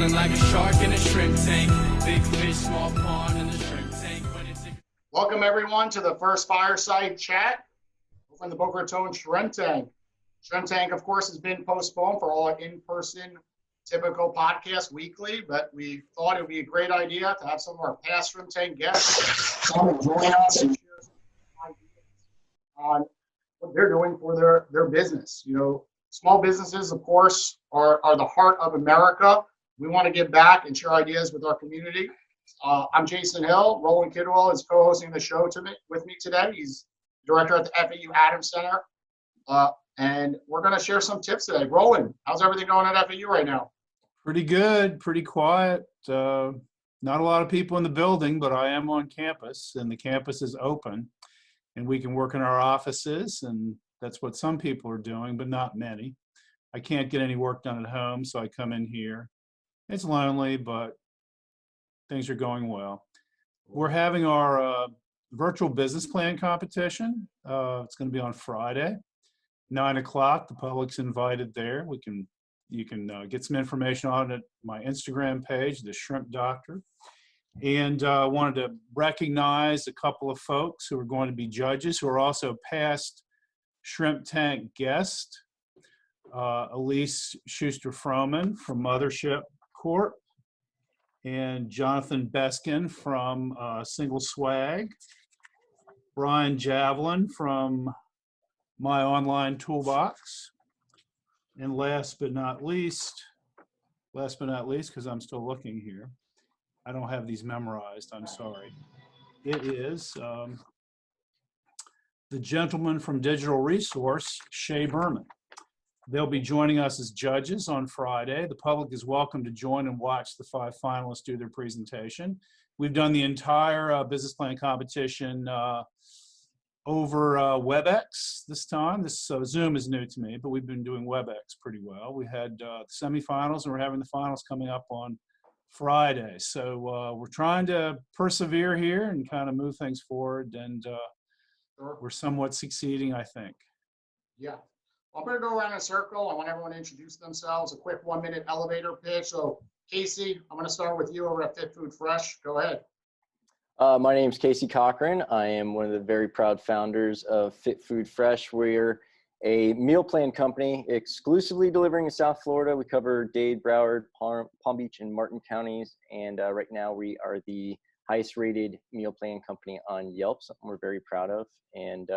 Swimming like a shark in a shrimp tank. Big fish, small pond in the shrimp tank. Welcome everyone to the first Fireside Chat over in the Boca Raton Shrimp Tank. Shrimp Tank, of course, has been postponed for all in-person typical podcasts weekly, but we thought it would be a great idea to have some of our past Shrimp Tank guests come and join us and share some ideas on what they're doing for their business. You know, small businesses, of course, are the heart of America. We want to give back and share ideas with our community. I'm Jason Hill. Roland Kidwell is co-hosting the show with me today. He's director at the FAU Adams Center. And we're going to share some tips today. Roland, how's everything going at FAU right now? Pretty good, pretty quiet. Not a lot of people in the building, but I am on campus, and the campus is open, and we can work in our offices, and that's what some people are doing, but not many. I can't get any work done at home, so I come in here. It's lonely, but things are going well. We're having our virtual business plan competition. It's going to be on Friday, 9 o'clock. The public's invited there. You can get some information on it at my Instagram page, The Shrimp Doctor. And I wanted to recognize a couple of folks who are going to be judges who are also past Shrimp Tank guests. Elise Schuster-Froman from Mothership Corp. And Jonathan Beskin from Single Swag. Brian Javelin from My Online Toolbox. And last but not least, because I'm still looking here, I don't have these memorized, I'm sorry. It is the gentleman from Digital Resource, Shay Berman. They'll be joining us as judges on Friday. The public is welcome to join and watch the 5 finalists do their presentation. We've done the entire business plan competition over WebEx this time. Zoom is new to me, but we've been doing WebEx pretty well. We had the semifinals, and we're having the finals coming up on Friday. So we're trying to persevere here and kind of move things forward, and we're somewhat succeeding, I think. Yeah. I'm going to go around in a circle. I want everyone to introduce themselves, a quick 1-minute elevator pitch. So, Casey, I'm going to start with you over at Fit Food Fresh. Go ahead. My name is Casey Cochran. I am one of the very proud founders of Fit Food Fresh. We're a meal plan company exclusively delivering in South Florida. We cover Dade, Broward, Palm Beach, and Martin counties. And right now we are the highest rated meal plan company on Yelp, something we're very proud of. And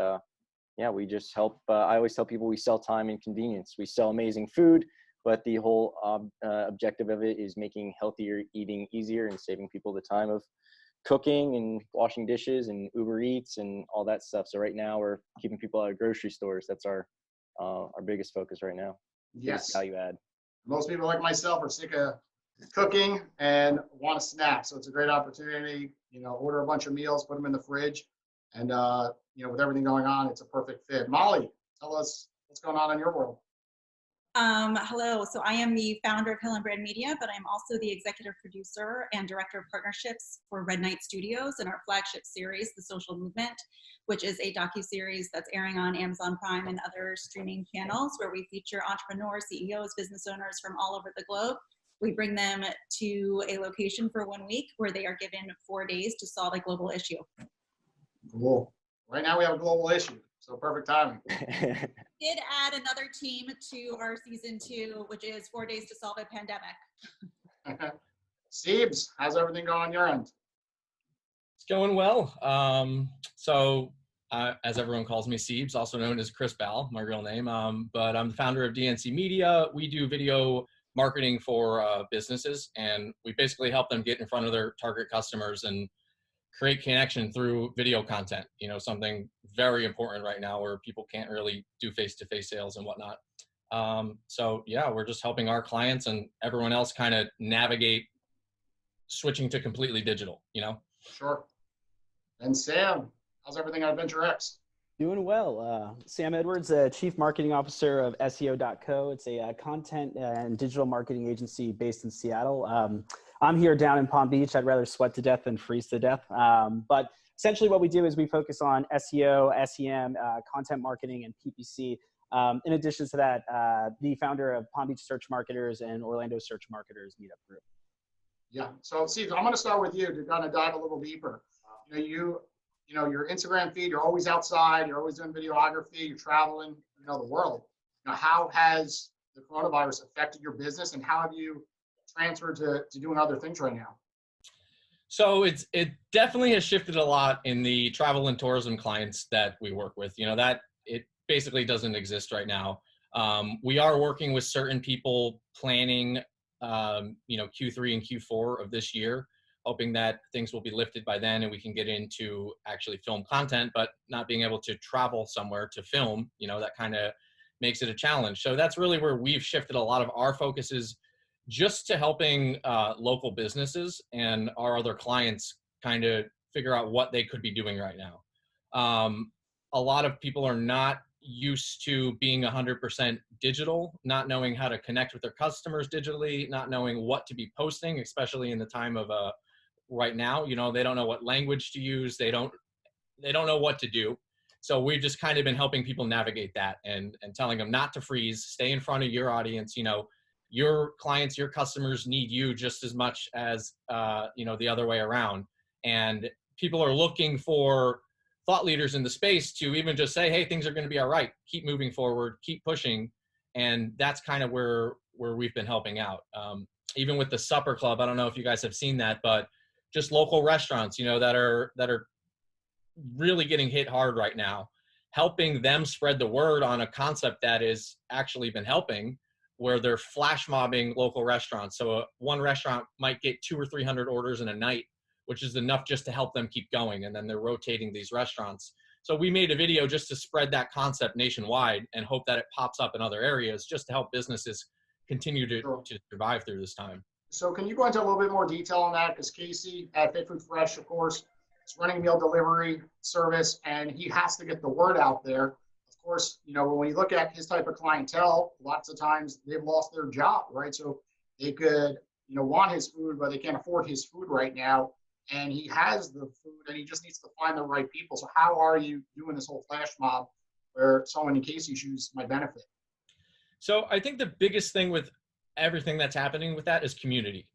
yeah, we just help. I always tell people we sell time and convenience. We sell amazing food, but the whole objective of it is making healthier eating easier and saving people the time of cooking and washing dishes and Uber Eats and all that stuff. So right now we're keeping people out of grocery stores. That's our biggest focus right now. Yes. Value add. Most people like myself are sick of cooking and want a snack. So it's a great opportunity, order a bunch of meals, put them in the fridge. And, with everything going on, it's a perfect fit. Molly, tell us what's going on in your world. Hello. So I am the founder of Hillenbrand Media, but I'm also the executive producer and director of partnerships for Red Knight Studios and our flagship series, The Social Movement, which is a docuseries that's airing on Amazon Prime and other streaming channels where we feature entrepreneurs, CEOs, business owners from all over the globe. We bring them to a location for 1 week where they are given 4 days to solve a global issue. Cool. Right now we have a global issue, so perfect timing. Did add another team to our season 2, which is 4 days to solve a pandemic. Siebes, how's everything going on your end? It's going well. As everyone calls me, Siebes, also known as Chris Ball, my real name. But I'm the founder of DNC Media. We do video marketing for businesses, and we basically help them get in front of their target customers and create connection through video content, something very important right now where people can't really do face-to-face sales and whatnot. So yeah, we're just helping our clients and everyone else kind of navigate switching to completely digital, Sure. And Sam, how's everything at Adventure X? Doing well. Sam Edwards, Chief Marketing Officer of SEO.co. It's a content and digital marketing agency based in Seattle. I'm here down in Palm Beach. I'd rather sweat to death than freeze to death. But essentially what we do is we focus on SEO, SEM, content marketing, and PPC. In addition to that, the founder of Palm Beach Search Marketers and Orlando Search Marketers Meetup Group. Yeah. So Steve, I'm going to start with you to kind of dive a little deeper. Your Instagram feed, you're always outside, you're always doing videography, you're traveling, the world. How has the coronavirus affected your business, and how have you transferred to doing other things right now? So it definitely has shifted a lot in the travel and tourism clients that we work with. That it basically doesn't exist right now. We are working with certain people planning, Q3 and Q4 of this year, hoping that things will be lifted by then and we can get into actually film content, but not being able to travel somewhere to film, that kind of makes it a challenge. So that's really where we've shifted a lot of our focuses just to helping local businesses and our other clients kind of figure out what they could be doing right now. A lot of people are not used to being 100% digital, not knowing how to connect with their customers digitally, not knowing what to be posting, especially in the time of right now. They don't know what language to use. They don't know what to do. So we've just kind of been helping people navigate that and telling them not to freeze, stay in front of your audience. Your clients, your customers need you just as much as, the other way around. And people are looking for thought leaders in the space to even just say, hey, things are going to be all right. Keep moving forward, keep pushing. And that's kind of where we've been helping out. Even with the supper club, I don't know if you guys have seen that, but just local restaurants, that are really getting hit hard right now, helping them spread the word on a concept that has actually been helping, where they're flash mobbing local restaurants. So one restaurant might get 200 or 300 orders in a night, which is enough just to help them keep going. And then they're rotating these restaurants. So we made a video just to spread that concept nationwide and hope that it pops up in other areas just to help businesses continue to survive through this time. So can you go into a little bit more detail on that? Because Casey at Fit Food Fresh, of course, is running meal delivery service, and he has to get the word out there. Of course, when we look at his type of clientele, lots of times they've lost their job, right? So they could, want his food, but they can't afford his food right now. And he has the food, and he just needs to find the right people. So how are you doing this whole flash mob where someone in Casey's shoes might benefit? So I think the biggest thing with everything that's happening with that is community.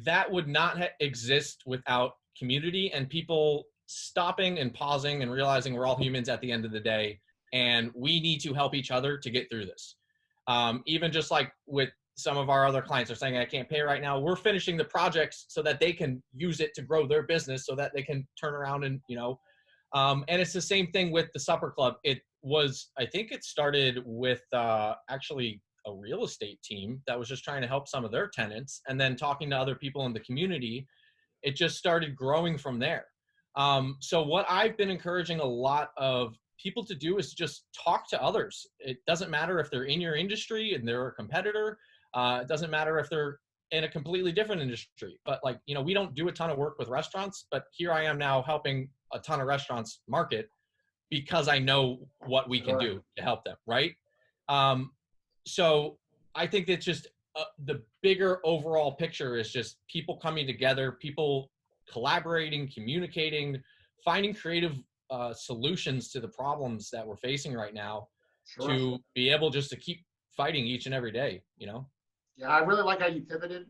That would not exist without community and people stopping and pausing and realizing we're all humans at the end of the day, and we need to help each other to get through this. Even just like with some of our other clients are saying, I can't pay right now. We're finishing the projects so that they can use it to grow their business so that they can turn around and, and it's the same thing with the supper club. I think it started with actually a real estate team that was just trying to help some of their tenants, and then talking to other people in the community, it just started growing from there. So what I've been encouraging a lot of people to do is just talk to others. It doesn't matter if they're in your industry and they're a competitor. It doesn't matter if they're in a completely different industry, but we don't do a ton of work with restaurants, but here I am now helping a ton of restaurants market because I know what we can do to help them. Right. So I think it's just the bigger overall picture is just people coming together, people collaborating, communicating, finding creative solutions to the problems that we're facing right now to be able just to keep fighting each and every day, Yeah, I really like how you pivoted.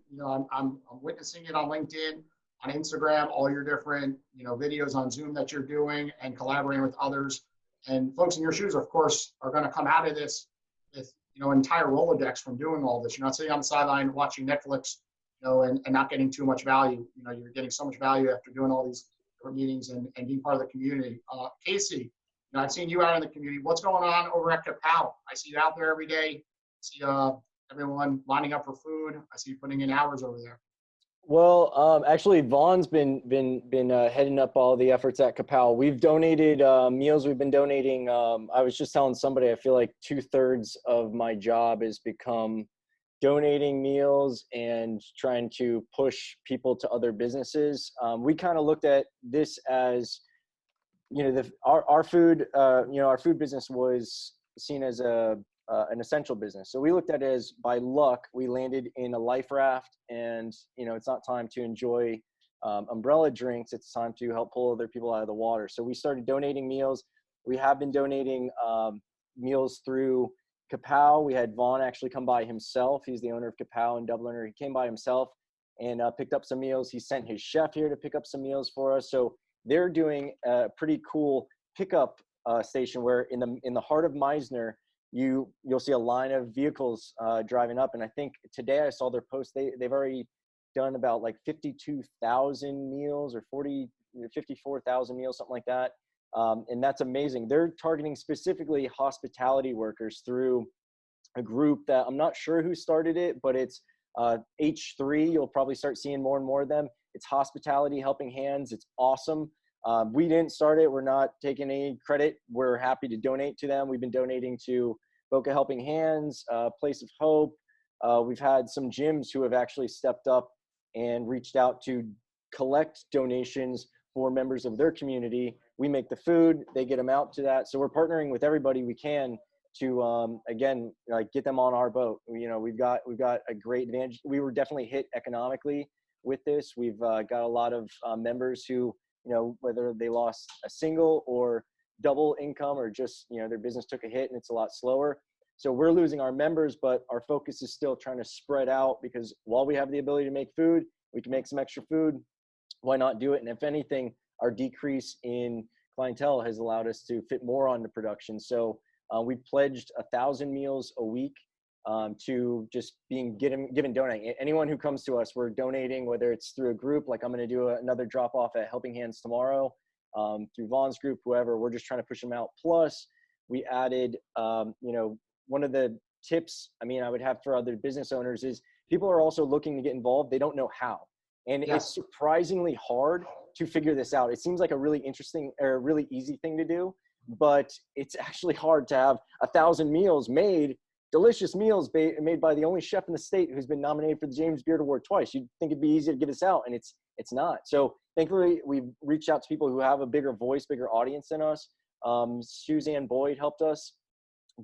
I'm witnessing it on LinkedIn, on Instagram, all your different, videos on Zoom that you're doing and collaborating with others. And folks in your shoes, of course, are going to come out of this with, entire Rolodex from doing all this. You're not sitting on the sideline watching Netflix, and not getting too much value. You're getting so much value after doing all these different meetings and being part of the community. Casey, I've seen you out in the community. What's going on over at Kapow? I see you out there every day. I see everyone lining up for food. I see you putting in hours over there. Well, actually, Vaughn's been heading up all the efforts at Kapow. We've donated meals. We've been donating. I was just telling somebody, I feel like 2/3 of my job has become donating meals and trying to push people to other businesses. We kind of looked at this as, our food, our food business was seen as an essential business. So we looked at it as, by luck, we landed in a life raft, and it's not time to enjoy umbrella drinks. It's time to help pull other people out of the water. So we started donating meals. We have been donating meals through Kapow. We had Vaughn actually come by himself. He's the owner of Kapow in Dubliner. He came by himself and picked up some meals. He sent his chef here to pick up some meals for us. So they're doing a pretty cool pickup station where in the heart of Meisner, you'll see a line of vehicles driving up. And I think today I saw their post. They've already done about like 52,000 meals or 54,000 meals, something like that. And that's amazing. They're targeting specifically hospitality workers through a group that I'm not sure who started it, but it's H3. You'll probably start seeing more and more of them. It's Hospitality Helping Hands. It's awesome. We didn't start it. We're not taking any credit. We're happy to donate to them. We've been donating to Boca Helping Hands, Place of Hope. We've had some gyms who have actually stepped up and reached out to collect donations for members of their community. We make the food, they get them out to that. So we're partnering with everybody we can to, again, like get them on our boat. We've got a great advantage. We were definitely hit economically with this. We've got a lot of members who, whether they lost a single or double income or just, their business took a hit and it's a lot slower. So we're losing our members, but our focus is still trying to spread out, because while we have the ability to make food, we can make some extra food. Why not do it? And if anything, our decrease in clientele has allowed us to fit more onto production. So we pledged 1,000 meals a week to just being given donating. Anyone who comes to us, we're donating, whether it's through a group, like I'm going to do another drop off at Helping Hands tomorrow, through Vaughn's group, whoever. We're just trying to push them out. Plus, we added, one of the tips, I would have for other business owners is people are also looking to get involved. They don't know how. And It's surprisingly hard to figure this out. It seems like a really interesting or a really easy thing to do, but it's actually hard to have 1,000 meals made, delicious meals made by the only chef in the state who's been nominated for the James Beard Award twice. You'd think it'd be easy to give this out, and it's not. So thankfully, we've reached out to people who have a bigger voice, bigger audience than us. Suzanne Boyd helped us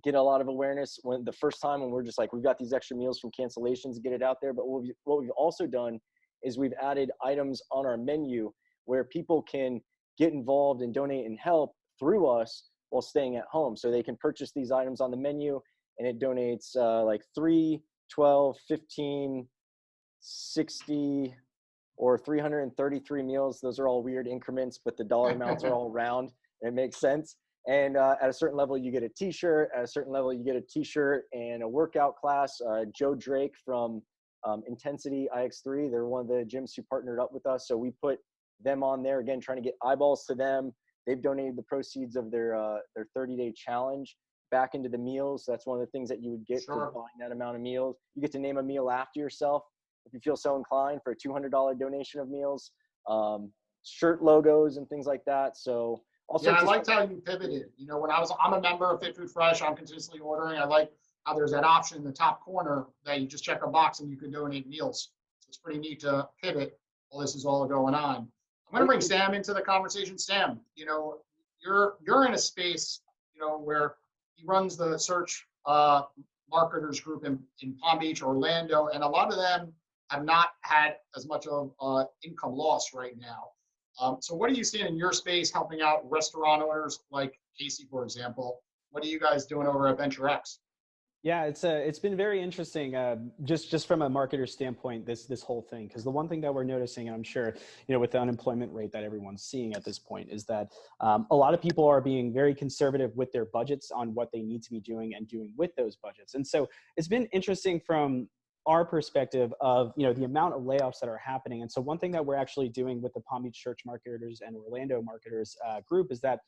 get a lot of awareness the first time when we're just like, we've got these extra meals from cancellations, get it out there. But what we've also done is we've added items on our menu where people can get involved and donate and help through us while staying at home. So they can purchase these items on the menu, and it donates like 3, 12, 15, 60, or 333 meals. Those are all weird increments, but the dollar amounts are all round. It makes sense. And at a certain level, you get a t-shirt. At a certain level, you get a t-shirt and a workout class. Joe Drake from Intensity IX3, they're one of the gyms who partnered up with us. So we put them on there, again, trying to get eyeballs to them. They've donated the proceeds of their 30-day challenge back into the meals. That's one of the things that you would get for buying that amount of meals. You get to name a meal after yourself if you feel so inclined, for a $200 donation of meals, shirt logos and things like that. So also, I liked how you pivoted. When I'm a member of Fit Food Fresh, I'm continuously ordering. I like how there's that option in the top corner that you just check a box and you can donate meals. So it's pretty neat to pivot while this is all going on. I'm going to bring Sam into the conversation. Sam, you're in a space, where he runs the search marketers group in Palm Beach, Orlando, and a lot of them have not had as much of income loss right now. So what are you seeing in your space helping out restaurant owners like Casey, for example? What are you guys doing over at VentureX? Yeah, it's been very interesting, just from a marketer standpoint, this whole thing, because the one thing that we're noticing, and I'm sure, with the unemployment rate that everyone's seeing at this point, is that a lot of people are being very conservative with their budgets on what they need to be doing and doing with those budgets. And so it's been interesting from our perspective of, the amount of layoffs that are happening. And so one thing that we're actually doing with the Palm Beach Church Marketers and Orlando Marketers group is that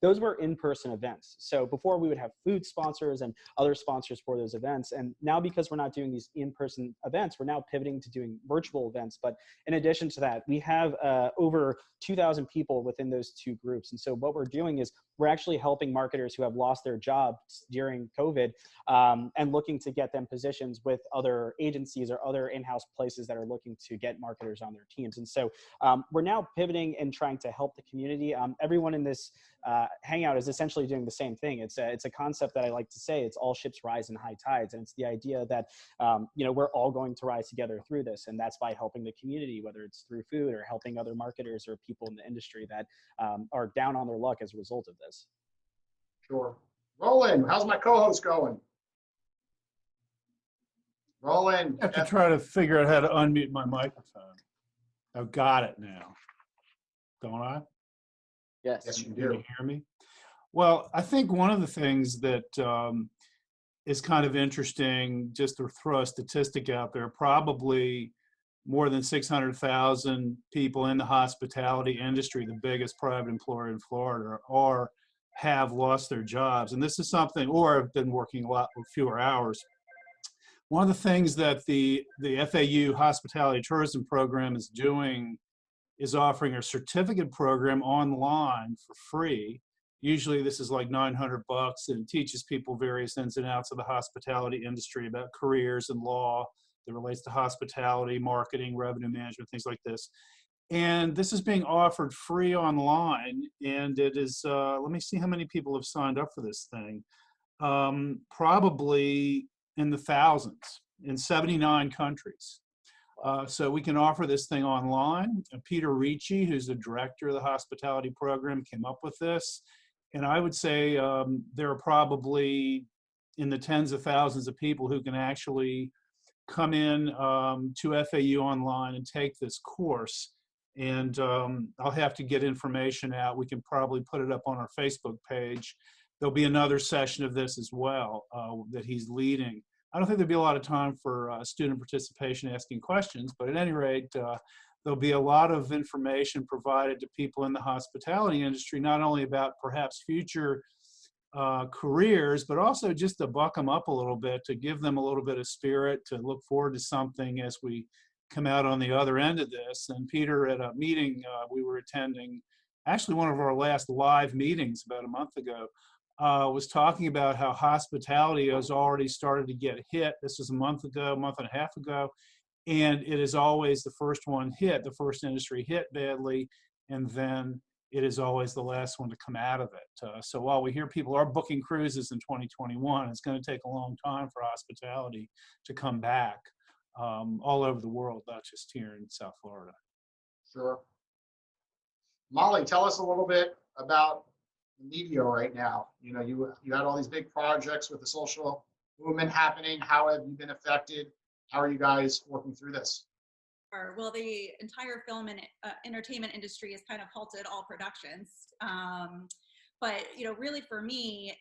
those were in-person events. So before, we would have food sponsors and other sponsors for those events. And now, because we're not doing these in-person events, we're now pivoting to doing virtual events. But in addition to that, we have over 2,000 people within those two groups. And so what we're doing is we're actually helping marketers who have lost their jobs during COVID and looking to get them positions with other agencies or other in-house places that are looking to get marketers on their teams. And so we're now pivoting and trying to help the community. Everyone in this hangout is essentially doing the same thing. It's a concept that I like to say, it's all ships rise in high tides. And it's the idea that, we're all going to rise together through this. And that's by helping the community, whether it's through food or helping other marketers or people in the industry that are down on their luck as a result of this. Sure. Roland, how's my co-host going? Roland. I have to try to figure out how to unmute my microphone. I've got it now. Don't I? Yes. Yes, you Can do. you hear me? Well, I think one of the things that is kind of interesting, just to throw a statistic out there, probably more than 600,000 people in the hospitality industry, the biggest private employer in Florida, or have lost their jobs. And this is something, or have been working a lot fewer hours. One of the things that the FAU Hospitality Tourism Program is doing is offering a certificate program online for free. Usually this is like $900 and teaches people various ins and outs of the hospitality industry about careers and law that relates to hospitality, marketing, revenue management, things like this. And this is being offered free online, and it is, let me see how many people have signed up for this thing. Probably in the thousands in 79 countries. So we can offer this thing online. Peter Ricci, who's the director of the hospitality program, came up with this. And I would say there are probably in the tens of thousands of people who can actually come in to FAU online and take this course. And I'll have to get information out. We can probably put it up on our Facebook page. There'll be another session of this as well that he's leading. I don't think there'll be a lot of time for student participation asking questions, but at any rate, there'll be a lot of information provided to people in the hospitality industry, not only about perhaps future careers, but also just to buck them up a little bit, to give them a little bit of spirit, to look forward to something as we come out on the other end of this. And Peter, at a meeting we were attending, actually one of our last live meetings about a month ago, was talking about how hospitality has already started to get hit. This was a month ago, a month and a half ago, and it is always the first one hit, the first industry hit badly, and then it is always the last one to come out of it. So while we hear people are booking cruises in 2021, it's going to take a long time for hospitality to come back all over the world, not just here in South Florida. Sure. Molly, tell us a little bit about the media right now. You know, you had all these big projects with the social movement happening. How have you been affected? How are you guys working through this? Well, the entire film and entertainment industry has kind of halted all productions. But, you know, really for me,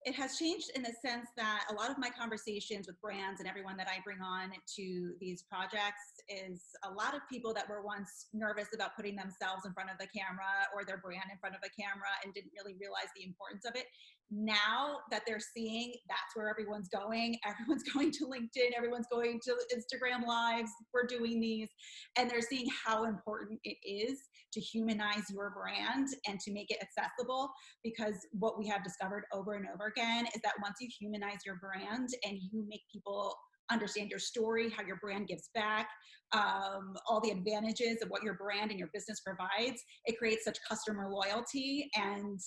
it has changed in the sense that a lot of my conversations with brands and everyone that I bring on to these projects is a lot of people that were once nervous about putting themselves in front of the camera or their brand in front of a camera and didn't really realize the importance of it. Now that they're seeing that's where everyone's going to LinkedIn, everyone's going to Instagram Lives, we're doing these, and they're seeing how important it is to humanize your brand and to make it accessible, because what we have discovered over and over again is that once you humanize your brand and you make people understand your story, how your brand gives back, all the advantages of what your brand and your business provides, it creates such customer loyalty. And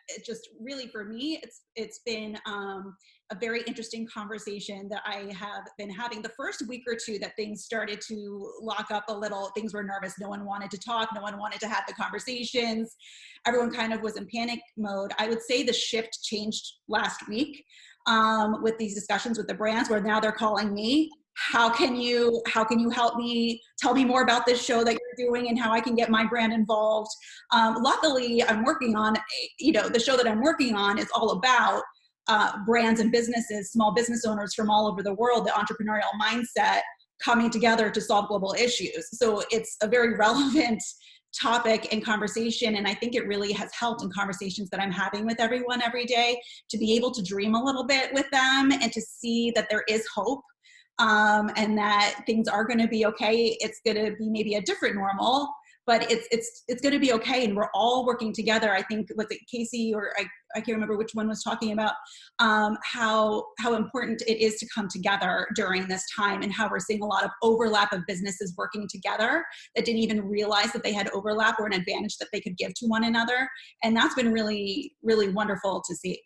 it just really, for me, it's been a very interesting conversation that I have been having. The first week or two that things started to lock up a little, things were nervous. No one wanted to talk. No one wanted to have the conversations. Everyone kind of was in panic mode. I would say the shift changed last week with these discussions with the brands, where now they're calling me. How can you help me? Tell me more about this show that you're doing and how I can get my brand involved. Luckily, I'm working on, the show that I'm working on is all about brands and businesses, small business owners from all over the world, the entrepreneurial mindset coming together to solve global issues. So it's a very relevant topic and conversation. And I think it really has helped in conversations that I'm having with everyone every day to be able to dream a little bit with them and to see that there is hope. And that things are going to be okay. It's going to be maybe a different normal, but it's going to be okay. And we're all working together. I think, was it Casey, or I can't remember which one was talking about how important it is to come together during this time, and how we're seeing a lot of overlap of businesses working together that didn't even realize that they had overlap or an advantage that they could give to one another. And that's been really, really wonderful to see.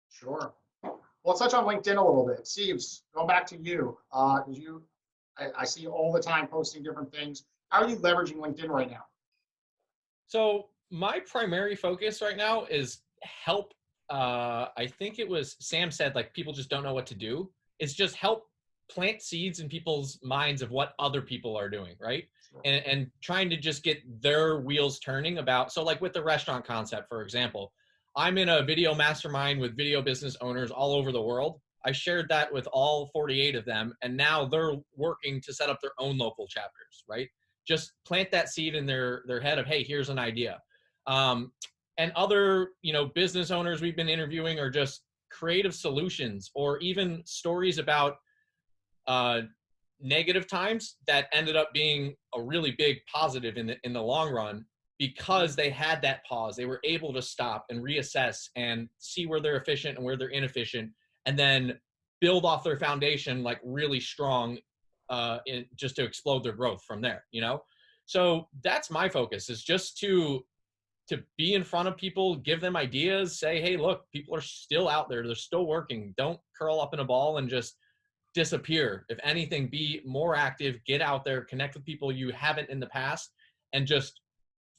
Sure. Well, let's touch on LinkedIn a little bit. Steves, going back to you, I see you all the time posting different things. How are you leveraging LinkedIn right now? So my primary focus right now is help. I think it was Sam said, like, people just don't know what to do. is just help plant seeds in people's minds of what other people are doing, right? And trying to just get their wheels turning about, so like with the restaurant concept, for example, I'm in a video mastermind with video business owners all over the world. I shared that with all 48 of them, and now they're working to set up their own local chapters, right? Just plant that seed in their head of, hey, here's an idea. And other, business owners we've been interviewing are just creative solutions, or even stories about negative times that ended up being a really big positive in the long run, because they had that pause. They were able to stop and reassess and see where they're efficient and where they're inefficient, and then build off their foundation like really strong, just to explode their growth from there. So that's my focus, is just to be in front of people, give them ideas, say, hey, look, people are still out there. They're still working. Don't curl up in a ball and just disappear. If anything, be more active, get out there, connect with people you haven't in the past, and just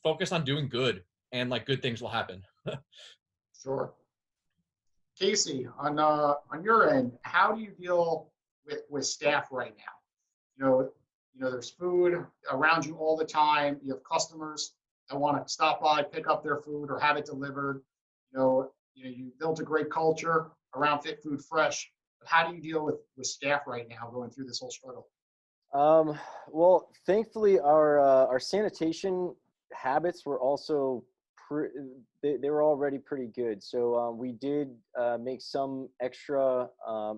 focus on doing good, and like good things will happen. Sure. Casey, on your end, how do you deal with staff right now? There's food around you all the time. You have customers that want to stop by, pick up their food, or have it delivered. You built a great culture around Fit Food Fresh. But how do you deal with staff right now going through this whole struggle? Well, thankfully, our sanitation habits were also they were already pretty good. So we did make some extra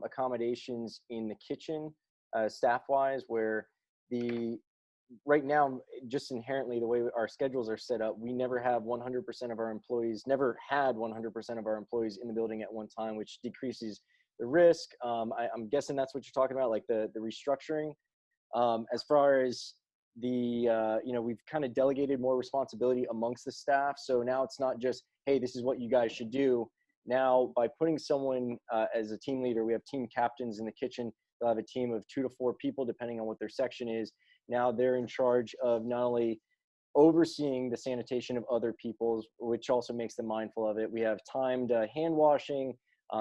accommodations in the kitchen, staff-wise, where right now, just inherently the way our schedules are set up, we never have 100% of our employees, never had 100% of our employees in the building at one time, which decreases the risk. I'm guessing that's what you're talking about, like the restructuring. As far as we've kind of delegated more responsibility amongst the staff. So now it's not just, hey, this is what you guys should do. Now, by putting someone as a team leader, we have team captains in the kitchen. They'll have a team of 2 to 4 people, depending on what their section is. Now they're in charge of not only overseeing the sanitation of other people's, which also makes them mindful of it. We have timed hand washing,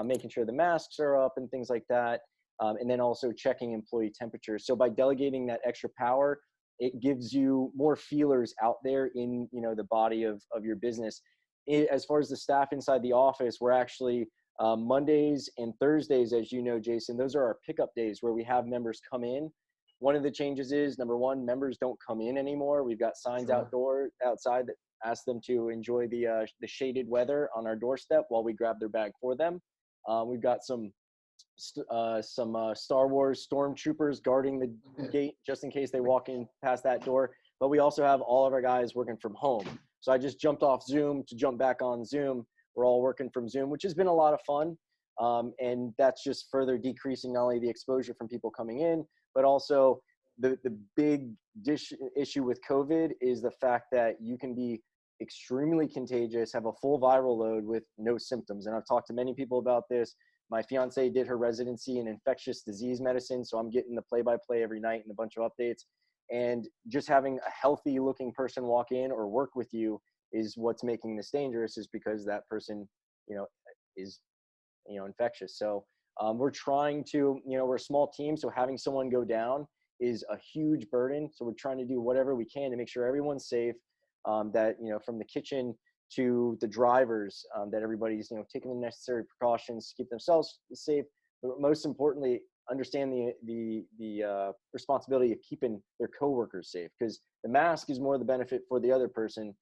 making sure the masks are up and things like that. And then also checking employee temperatures. So by delegating that extra power, it gives you more feelers out there in the body of your business. As far as the staff inside the office, we're actually Mondays and Thursdays, as you know, Jason, those are our pickup days where we have members come in. One of the changes is, number one, members don't come in anymore. We've got signs outside that ask them to enjoy the shaded weather on our doorstep while we grab their bag for them. We've got some Star Wars stormtroopers guarding the gate just in case they walk in past that door. But we also have all of our guys working from home. So I just jumped off Zoom to jump back on Zoom. We're all working from Zoom, which has been a lot of fun. And that's just further decreasing not only the exposure from people coming in, but also the big issue with COVID is the fact that you can be extremely contagious, have a full viral load with no symptoms. And I've talked to many people about this. My fiance did her residency in infectious disease medicine, so I'm getting the play-by-play every night and a bunch of updates. And just having a healthy-looking person walk in or work with you is what's making this dangerous, is because that person, is, infectious. So we're trying to, we're a small team, so having someone go down is a huge burden. So we're trying to do whatever we can to make sure everyone's safe, that, from the kitchen to the drivers, that everybody's, taking the necessary precautions to keep themselves safe, but most importantly, understand the responsibility of keeping their coworkers safe, because the mask is more the benefit for the other person.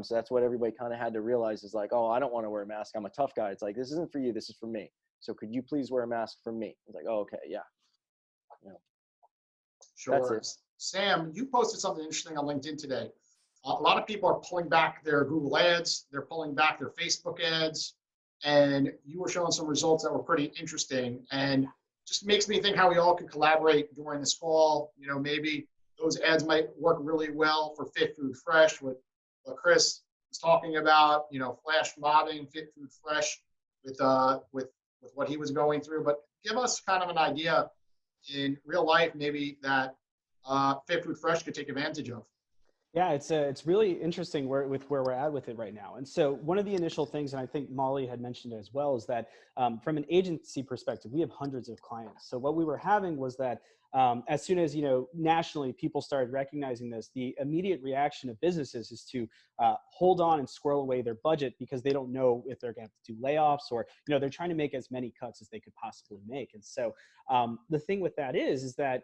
So that's what everybody kind of had to realize, is like, oh, I don't want to wear a mask. I'm a tough guy. It's like, this isn't for you. This is for me. So could you please wear a mask for me? It's like, oh, okay. Yeah. Sure. That's it. Sam, you posted something interesting on LinkedIn today. A lot of people are pulling back their Google ads. They're pulling back their Facebook ads. And you were showing some results that were pretty interesting. And just makes me think how we all could collaborate during this fall. Maybe those ads might work really well for Fit Food Fresh, what Chris was talking about, flash mobbing Fit Food Fresh with what he was going through. But give us kind of an idea in real life, maybe, that Fit Food Fresh could take advantage of. Yeah, it's really interesting where we're at with it right now. And so one of the initial things, and I think Molly had mentioned it as well, is that from an agency perspective, we have hundreds of clients. So what we were having was that as soon as nationally people started recognizing this, the immediate reaction of businesses is to hold on and squirrel away their budget because they don't know if they're going to have to do layoffs, or they're trying to make as many cuts as they could possibly make. And so the thing with that is that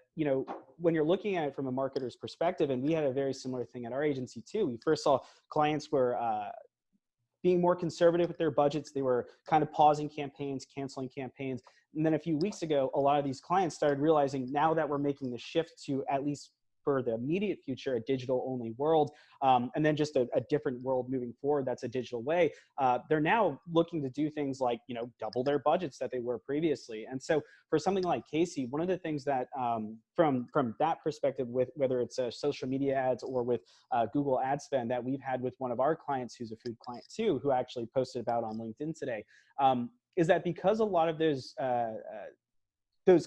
when you're looking at it from a marketer's perspective, and we had a very similar thing at our agency too. We first saw clients were being more conservative with their budgets. They were kind of pausing campaigns, canceling campaigns. And then a few weeks ago, a lot of these clients started realizing now that we're making the shift to, at least for the immediate future, a digital only world, and then just a different world moving forward that's a digital way, they're now looking to do things like double their budgets that they were previously. And so for something like Casey, one of the things that from that perspective, with whether it's social media ads or with Google ad spend that we've had with one of our clients who's a food client too, who actually posted about on LinkedIn today, is that because a lot of those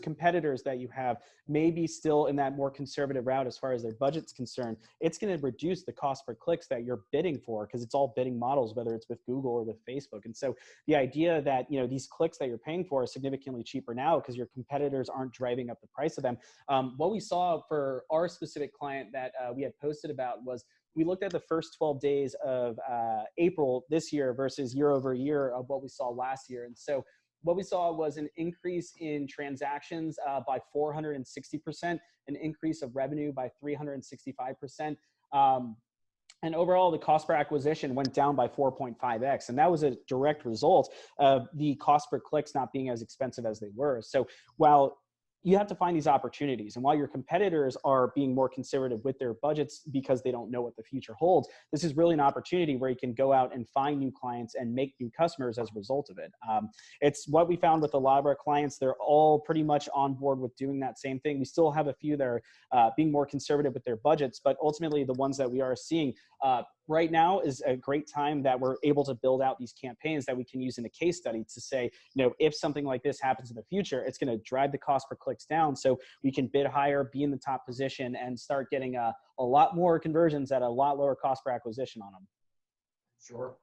competitors that you have may be still in that more conservative route as far as their budget's concerned, it's going to reduce the cost per clicks that you're bidding for, because it's all bidding models, whether it's with Google or with Facebook. And so the idea that these clicks that you're paying for are significantly cheaper now because your competitors aren't driving up the price of them. What we saw for our specific client that we had posted about was, we looked at the first 12 days of April this year versus year over year of what we saw last year. And so what we saw was an increase in transactions by 460%, an increase of revenue by 365%. And overall, the cost per acquisition went down by 4.5x. And that was a direct result of the cost per clicks not being as expensive as they were. So while you have to find these opportunities, and while your competitors are being more conservative with their budgets because they don't know what the future holds, this is really an opportunity where you can go out and find new clients and make new customers as a result of it. It's what we found with a lot of our clients. They're all pretty much on board with doing that same thing. We still have a few that are being more conservative with their budgets, but ultimately the ones that we are seeing right now is a great time that we're able to build out these campaigns that we can use in a case study to say, if something like this happens in the future, it's going to drive the cost per clicks down, so we can bid higher, be in the top position, and start getting a lot more conversions at a lot lower cost per acquisition on them. Sure.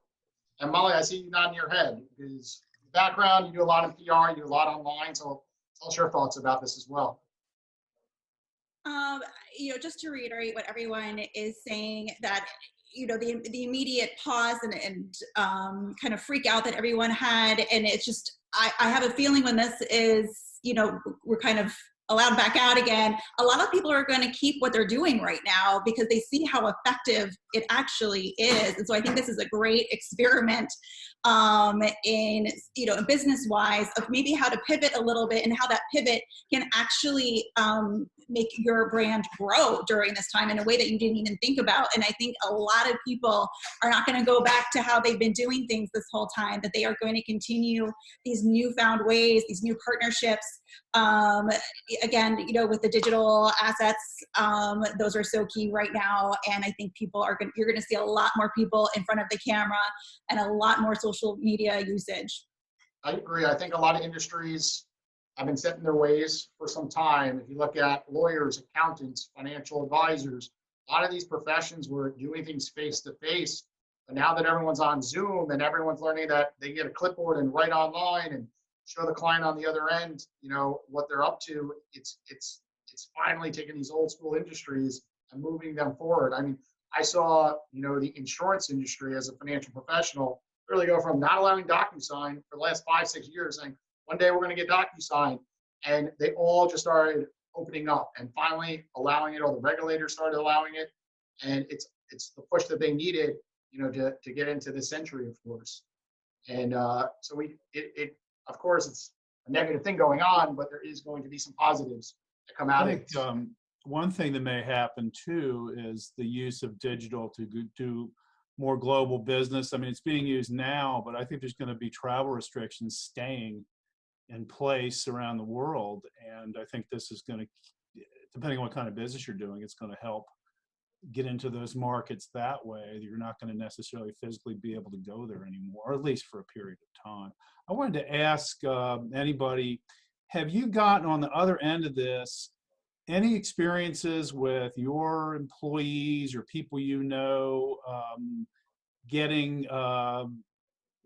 And Molly, I see you nodding your head because background, you do a lot in PR, you do a lot online, so tell us your thoughts about this as well. Just to reiterate what everyone is saying, that the immediate pause and kind of freak out that everyone had, and it's just I have a feeling when this is we're kind of allowed back out again, a lot of people are going to keep what they're doing right now because they see how effective it actually is. And so I think this is a great experiment in business-wise of maybe how to pivot a little bit and how that pivot can actually make your brand grow during this time in a way that you didn't even think about. And I think a lot of people are not going to go back to how they've been doing things this whole time, that they are going to continue these newfound ways, these new partnerships. Again, with the digital assets, those are so key right now. And I think you're going to see a lot more people in front of the camera and a lot more social media usage. I agree. I think a lot of industries have been set in their ways for some time. If you look at lawyers, accountants, financial advisors, a lot of these professions were doing things face to face. But now that everyone's on Zoom and everyone's learning that they get a clipboard and write online and show the client on the other end, what they're up to, it's finally taking these old school industries and moving them forward. I mean, I saw, the insurance industry as a financial professional really go from not allowing DocuSign for the last 5-6 years, saying, one day we're going to get DocuSign. And they all just started opening up and finally allowing it. All the regulators started allowing it. And it's the push that they needed, to get into this century, of course. And so of course, it's a negative thing going on, but there is going to be some positives that come out of it. I think one thing that may happen too is the use of digital to do more global business. I mean, it's being used now, but I think there's going to be travel restrictions staying in place around the world. And I think this is going to, depending on what kind of business you're doing, it's going to help get into those markets that way. You're not going to necessarily physically be able to go there anymore, or at least for a period of time. I wanted to ask anybody, have you gotten on the other end of this any experiences with your employees or people you know getting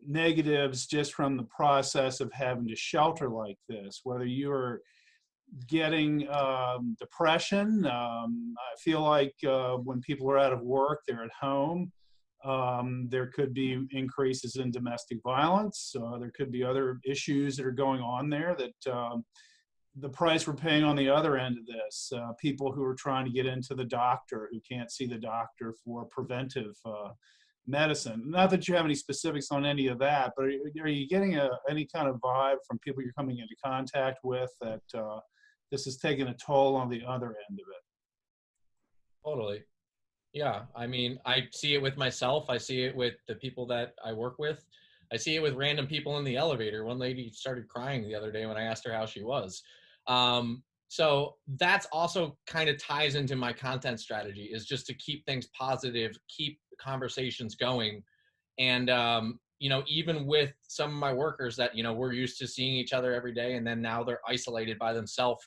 negatives just from the process of having to shelter like this, whether you're getting depression? I feel like when people are out of work, they're at home. There could be increases in domestic violence. There could be other issues that are going on there that the price we're paying on the other end of this, people who are trying to get into the doctor who can't see the doctor for preventive medicine. Not that you have any specifics on any of that, but are you getting any kind of vibe from people you're coming into contact with that this is taking a toll on the other end of it? Totally. Yeah. I mean, I see it with myself. I see it with the people that I work with. I see it with random people in the elevator. One lady started crying the other day when I asked her how she was. So that's also kind of ties into my content strategy, is just to keep things positive, keep conversations going. And, even with some of my workers that, we're used to seeing each other every day, and then now they're isolated by themselves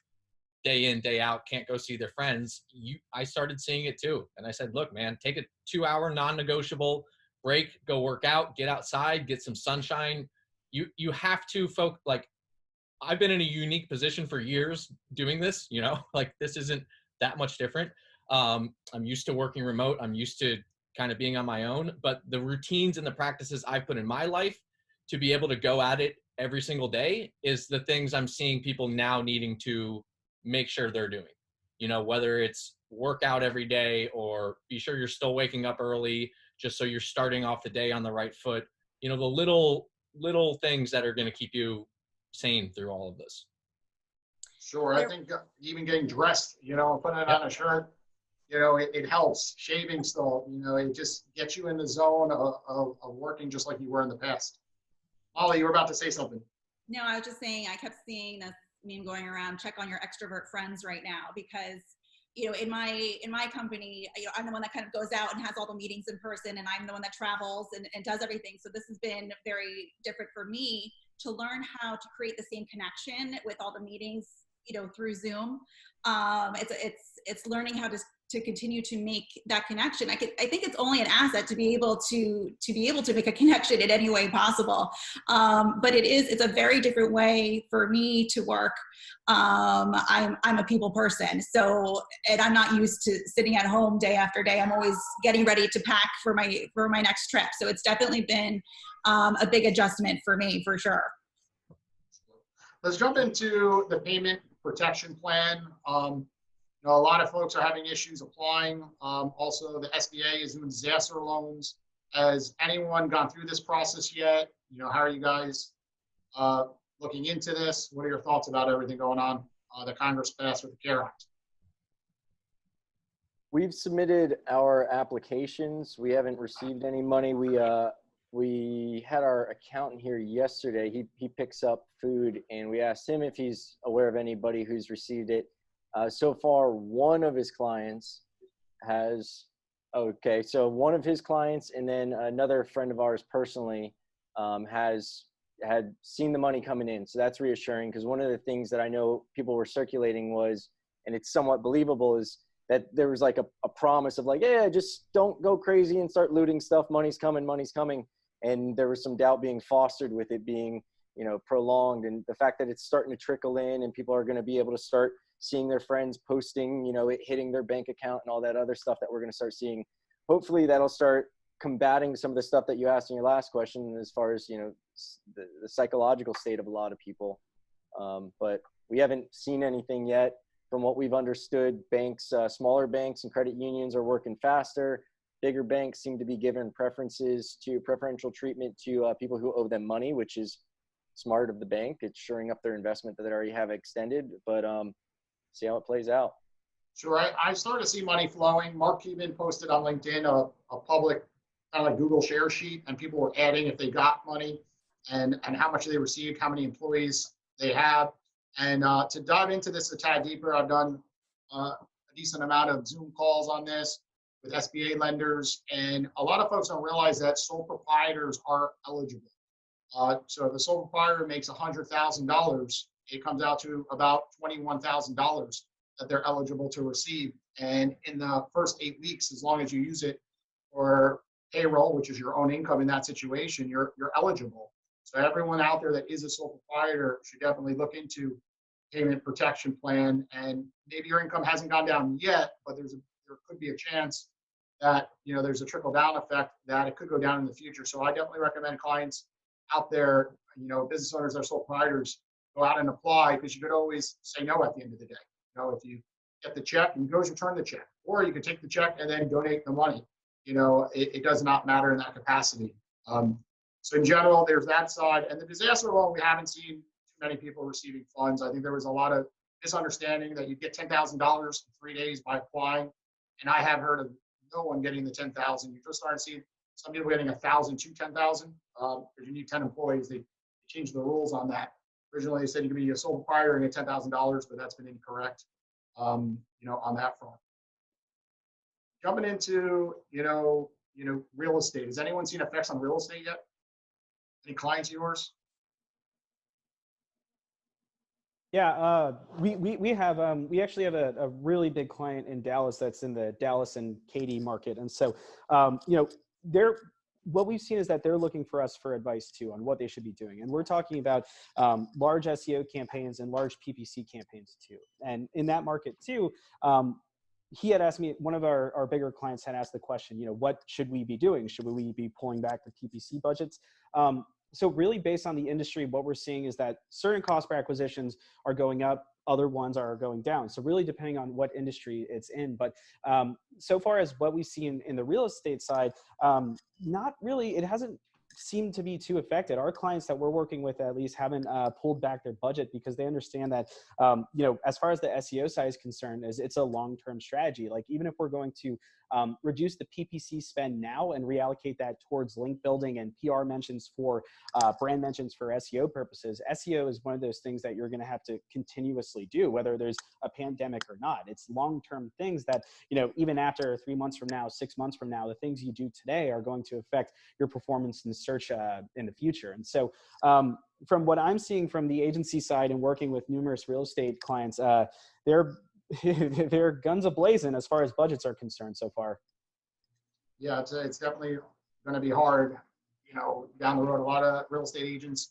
day in, day out, can't go see their friends. I started seeing it too. And I said, look, man, take a 2-hour non-negotiable break, go work out, get outside, get some sunshine. You have to I've been in a unique position for years doing this, like this isn't that much different. I'm used to working remote. I'm used to kind of being on my own, but the routines and the practices I've put in my life to be able to go at it every single day is the things I'm seeing people now needing to make sure they're doing, whether it's work out every day or be sure you're still waking up early, just so you're starting off the day on the right foot. The little things that are going to keep you sane through all of this. Sure. I think even getting dressed, putting it Yep. on a shirt, it helps. Shaving still, it just gets you in the zone of working just like you were in the past. Molly, you were about to say something. No, I was just saying, I kept seeing this meme going around, check on your extrovert friends right now, because in my company, I'm the one that kind of goes out and has all the meetings in person, and I'm the one that travels and does everything. So this has been very different for me to learn how to create the same connection with all the meetings, through Zoom. It's learning how to continue to make that connection. I think it's only an asset to be able to make a connection in any way possible. But it's a very different way for me to work. I'm a people person, and I'm not used to sitting at home day after day. I'm always getting ready to pack for my next trip. So it's definitely been a big adjustment for me, for sure. Let's jump into the payment protection plan. A lot of folks are having issues applying. Also, the SBA is doing disaster loans. Has anyone gone through this process yet? How are you guys looking into this? What are your thoughts about everything going on that Congress passed with the CARE Act? We've submitted our applications. We haven't received any money. We had our accountant here yesterday. He picks up food, and we asked him if he's aware of anybody who's received it. So far, one of his clients has, so one of his clients and then another friend of ours personally had seen the money coming in. So that's reassuring, because one of the things that I know people were circulating was, and it's somewhat believable, is that there was like a promise of like, yeah, just don't go crazy and start looting stuff. Money's coming, money's coming. And there was some doubt being fostered with it being, prolonged. And the fact that it's starting to trickle in and people are going to be able to start seeing their friends posting, it hitting their bank account and all that other stuff that we're going to start seeing. Hopefully that'll start combating some of the stuff that you asked in your last question, as far as, the psychological state of a lot of people. But we haven't seen anything yet. From what we've understood, banks, smaller banks and credit unions are working faster. Bigger banks seem to be given preferential treatment to people who owe them money, which is smart of the bank. It's shoring up their investment that they already have extended, but see how it plays out. Sure. I started to see money flowing. Mark Cuban posted on LinkedIn a public kind of like Google share sheet, and people were adding if they got money and how much they received, how many employees they have. And to dive into this a tad deeper, I've done a decent amount of Zoom calls on this with SBA lenders, and a lot of folks don't realize that sole proprietors are eligible. So if the sole proprietor makes $100,000, it comes out to about $21,000 that they're eligible to receive. And in the first 8 weeks, as long as you use it for payroll, which is your own income in that situation, you're eligible. So everyone out there that is a sole proprietor should definitely look into payment protection plan. And maybe your income hasn't gone down yet, but there could be a chance that there's a trickle down effect that it could go down in the future. So I definitely recommend clients out there, business owners that are sole proprietors, go out and apply, because you could always say no at the end of the day. If you get the check, you can always return the check, or you could take the check and then donate the money. It does not matter in that capacity. So in general, there's that side. And the disaster loan, we haven't seen too many people receiving funds. I think there was a lot of misunderstanding that you get $10,000 in 3 days by applying. And I have heard of no one getting the $10,000. You're just starting to see some people getting $1,000 to $10,000 because you need 10 employees. They changed the rules on that. Originally, they said you could be a sole proprietor and get $10,000, but that's been incorrect. On that front. Jumping into real estate. Has anyone seen effects on real estate yet? Any clients of yours? Yeah, we actually have a really big client in Dallas that's in the Dallas and Katy market, and so what we've seen is that they're looking for us for advice too on what they should be doing, and we're talking about large SEO campaigns and large PPC campaigns too. And in that market too, he had asked me, one of our bigger clients had asked the question, what should we be doing? Should we be pulling back the PPC budgets? So really based on the industry, what we're seeing is that certain cost per acquisitions are going up, other ones are going down. So really depending on what industry it's in. But so far as what we see in the real estate side, not really, it hasn't seemed to be too affected. Our clients that we're working with at least haven't pulled back their budget because they understand that, as far as the SEO side is concerned, it's a long-term strategy. Like even if we're going to reduce the PPC spend now and reallocate that towards link building and PR mentions for brand mentions for SEO purposes, SEO is one of those things that you're going to have to continuously do, whether there's a pandemic or not. It's long-term things that, even after 3 months from now, 6 months from now, the things you do today are going to affect your performance in search in the future. And so from what I'm seeing from the agency side and working with numerous real estate clients, they're guns a-blazing as far as budgets are concerned so far. Yeah, it's definitely going to be hard, down the road. A lot of real estate agents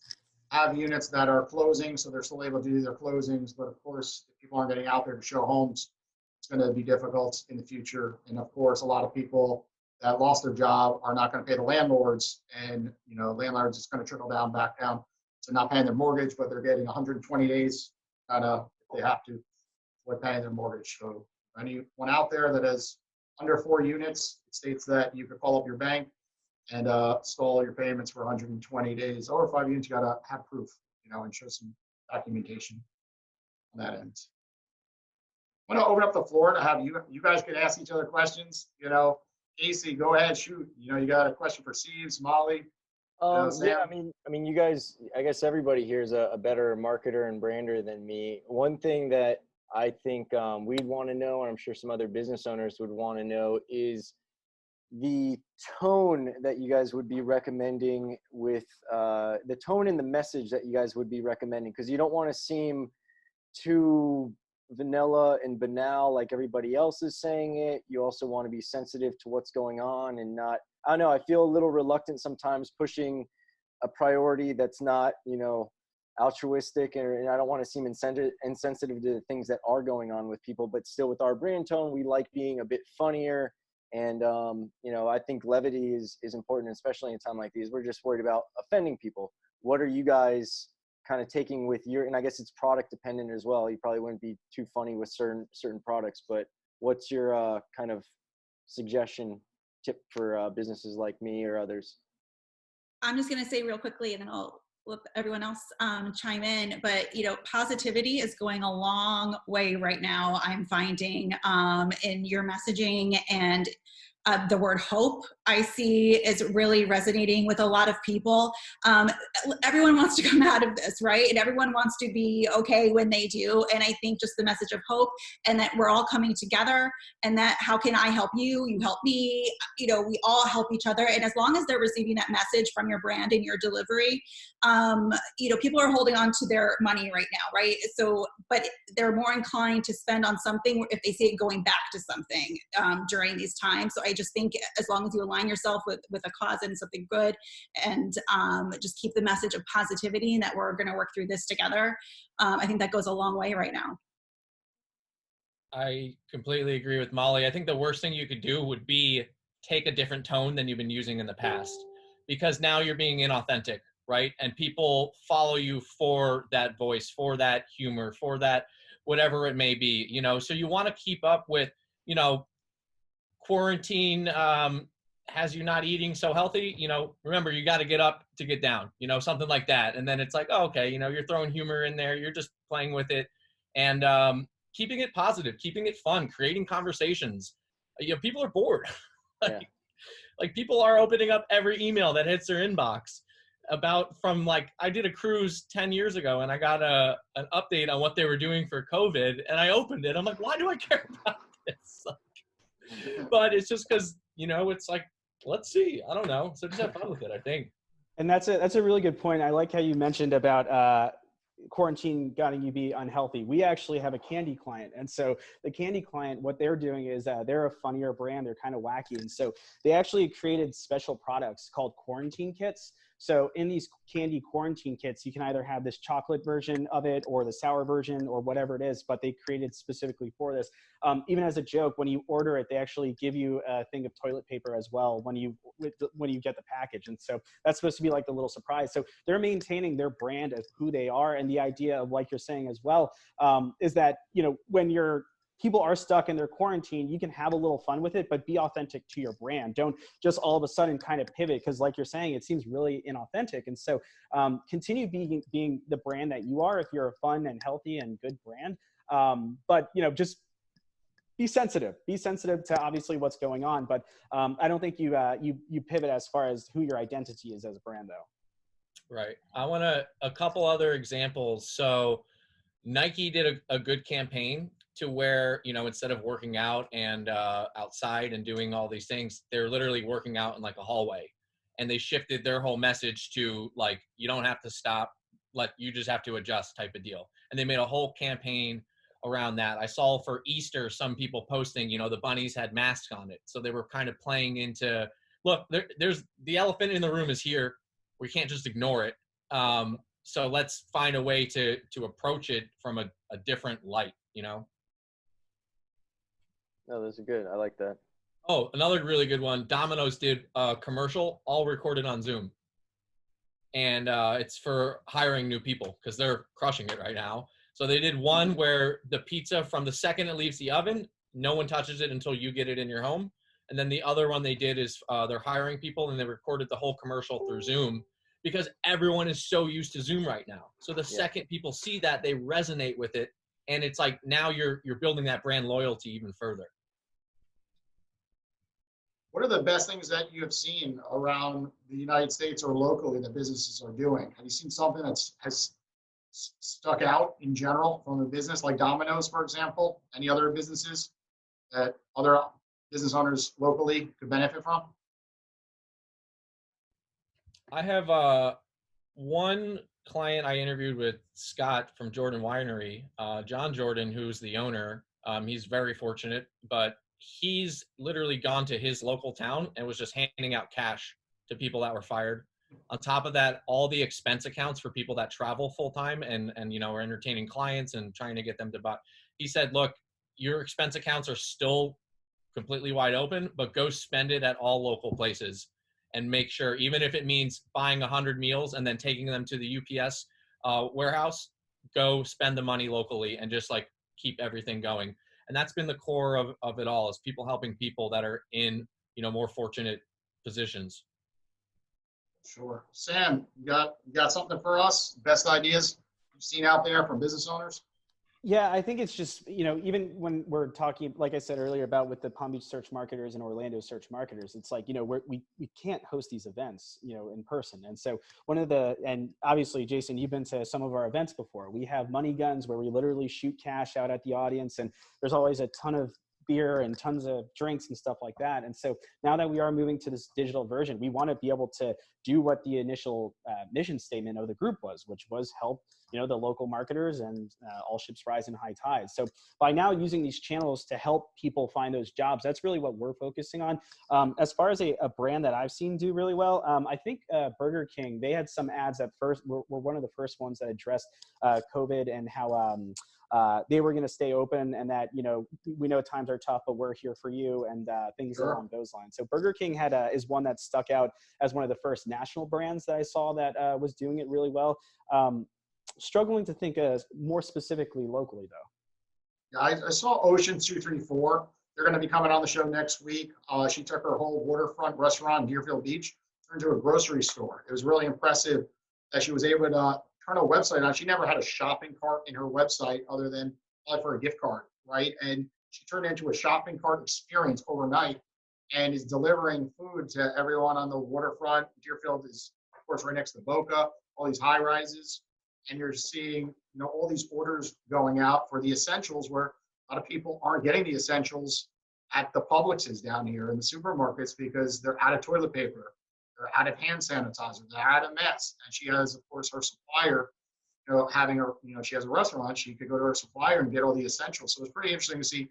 have units that are closing, so they're still able to do their closings. But of course, if people aren't getting out there to show homes, it's going to be difficult in the future. And of course, a lot of people that lost their job are not going to pay the landlords, and landlords is going to trickle back down to not paying their mortgage, but they're getting 120 days kind of if they have to for paying their mortgage. So anyone out there that has under 4 units, it states that you could call up your bank and stall your payments for 120 days. Over 5 units, you got to have proof, and show some documentation on that end. I want to open up the floor to have you guys could ask each other questions. Casey, go ahead, shoot. You got a question for Steve, Molly. Yeah, I mean, you guys, I guess everybody here is a better marketer and brander than me. One thing that I think we'd want to know, and I'm sure some other business owners would want to know, is the tone that you guys would be recommending with the tone and the message that you guys would be recommending, because you don't want to seem too vanilla and banal like everybody else is saying it. You also want to be sensitive to what's going on and not, I don't know, I feel a little reluctant sometimes pushing a priority that's not, altruistic, and I don't want to seem insensitive to the things that are going on with people, but still with our brand tone, we like being a bit funnier. And, I think levity is important, especially in a time like these. We're just worried about offending people. What are you guys kind of taking with your, and I guess it's product dependent as well. You probably wouldn't be too funny with certain products, but what's your kind of suggestion, tip for businesses like me or others? I'm just going to say real quickly, and then I'll let everyone else chime in, but positivity is going a long way right now. I'm finding in your messaging, and the word hope I see is really resonating with a lot of people. Everyone wants to come out of this, right? And everyone wants to be okay when they do. And I think just the message of hope and that we're all coming together and that how can I help you? You help me. You know, we all help each other. And as long as they're receiving that message from your brand and your delivery, you know, people are holding on to their money right now, right? So, but they're more inclined to spend on something if they see it going back to something during these times. So I just think as long as you align yourself with a cause and something good and just keep the message of positivity and that we're going to work through this together, I think that goes a long way right now. I completely agree with Molly. I think the worst thing you could do would be take a different tone than you've been using in the past, because now you're being inauthentic, right? And people follow you for that voice, for that humor, for that whatever it may be, you know. So you want to keep up with, you know, quarantine has you not eating so healthy, you know, remember you got to get up to get down, you know, something like that. And then it's like, oh, okay, you know, you're throwing humor in there, you're just playing with it, and keeping it positive, keeping it fun, creating conversations. You know, people are bored. Like people are opening up every email that hits their inbox about from, like, I did a cruise 10 years ago and I got an update on what they were doing for COVID, and I opened it. I'm like, why do I care about this? But it's just because, you know, it's like, let's see. I don't know. So just have fun with it, I think. And that's a really good point. I like how you mentioned about quarantine getting you be unhealthy. We actually have a candy client. And so the candy client, what they're doing is they're a funnier brand. They're kind of wacky. And so they actually created special products called quarantine kits. So in these candy quarantine kits, you can either have this chocolate version of it or the sour version or whatever it is, but they created specifically for this. Even as a joke, when you order it, they actually give you a thing of toilet paper as well when you get the package. And so that's supposed to be like the little surprise. So they're maintaining their brand of who they are. And the idea of, like you're saying as well, is that, you know, when people are stuck in their quarantine, you can have a little fun with it, but be authentic to your brand. Don't just all of a sudden kind of pivot, because like you're saying, it seems really inauthentic. And so continue being the brand that you are if you're a fun and healthy and good brand. But, you know, just be sensitive to obviously what's going on. But I don't think you pivot as far as who your identity is as a brand, though. Right. I want a couple other examples. So Nike did a good campaign to where, you know, instead of working out and outside and doing all these things, they're literally working out in like a hallway. And they shifted their whole message to, like, you don't have to stop, like, you just have to adjust type of deal. And they made a whole campaign around that. I saw for Easter some people posting, you know, the bunnies had masks on it. So they were kind of playing into, look, there's the elephant in the room is here. We can't just ignore it. So let's find a way to approach it from a different light, you know? No, those are good. I like that. Oh, another really good one. Domino's did a commercial all recorded on Zoom. And it's for hiring new people because they're crushing it right now. So they did one where the pizza, from the second it leaves the oven, no one touches it until you get it in your home. And then the other one they did is they're hiring people, and they recorded the whole commercial through Zoom, because everyone is so used to Zoom right now. So the second people see that, they resonate with it. And it's like, now you're building that brand loyalty even further. What are the best things that you have seen around the United States or locally that businesses are doing? Have you seen something that has stuck out in general from a business like Domino's, for example? Any other businesses that other business owners locally could benefit from? I have one client I interviewed with, Scott from Jordan Winery, John Jordan, who's the owner. He's very fortunate, but he's literally gone to his local town and was just handing out cash to people that were fired. On top of that, all the expense accounts for people that travel full time and you know, are entertaining clients and trying to get them to buy. He said, look, your expense accounts are still completely wide open, but go spend it at all local places and make sure, even if it means buying 100 meals and then taking them to the UPS warehouse, go spend the money locally and just like keep everything going. And that's been the core of it all, is people helping people that are in, you know, more fortunate positions. Sure. Sam, you got something for us? Best ideas you've seen out there from business owners? Yeah, I think it's just, even when we're talking, like I said earlier, about with the Palm Beach search marketers and Orlando search marketers, it's like, we can't host these events, in person. And so and obviously, Jason, you've been to some of our events before. We have money guns where we literally shoot cash out at the audience, and there's always a ton of beer and tons of drinks and stuff like that. And so now that we are moving to this digital version, we want to be able to do what the initial mission statement of the group was, which was help the local marketers and all ships rise in high tide. So by now using these channels to help people find those jobs, that's really what we're focusing on. As far as a brand that I've seen do really well, I think Burger King, they had some ads that were one of the first ones that addressed COVID and how they were going to stay open, and that, we know times are tough, but we're here for you, and things along those lines. So Burger King is one that stuck out as one of the first national brands that I saw that was doing it really well. Struggling to think more specifically locally, though. Yeah, I saw Ocean 234. They're going to be coming on the show next week. She took her whole waterfront restaurant in Deerfield Beach, turned into a grocery store. It was really impressive that she was able to turn a website on. She never had a shopping cart in her website other than probably for a gift card, right? And she turned it into a shopping cart experience overnight and is delivering food to everyone on the waterfront. Deerfield is, of course, right next to Boca, all these high rises. And you're seeing, all these orders going out for the essentials, where a lot of people aren't getting the essentials at the Publixes down here in the supermarkets because they're out of toilet paper, they're out of hand sanitizer, they're out of masks. And she has, of course, her supplier, she has a restaurant, she could go to her supplier and get all the essentials. So it's pretty interesting to see,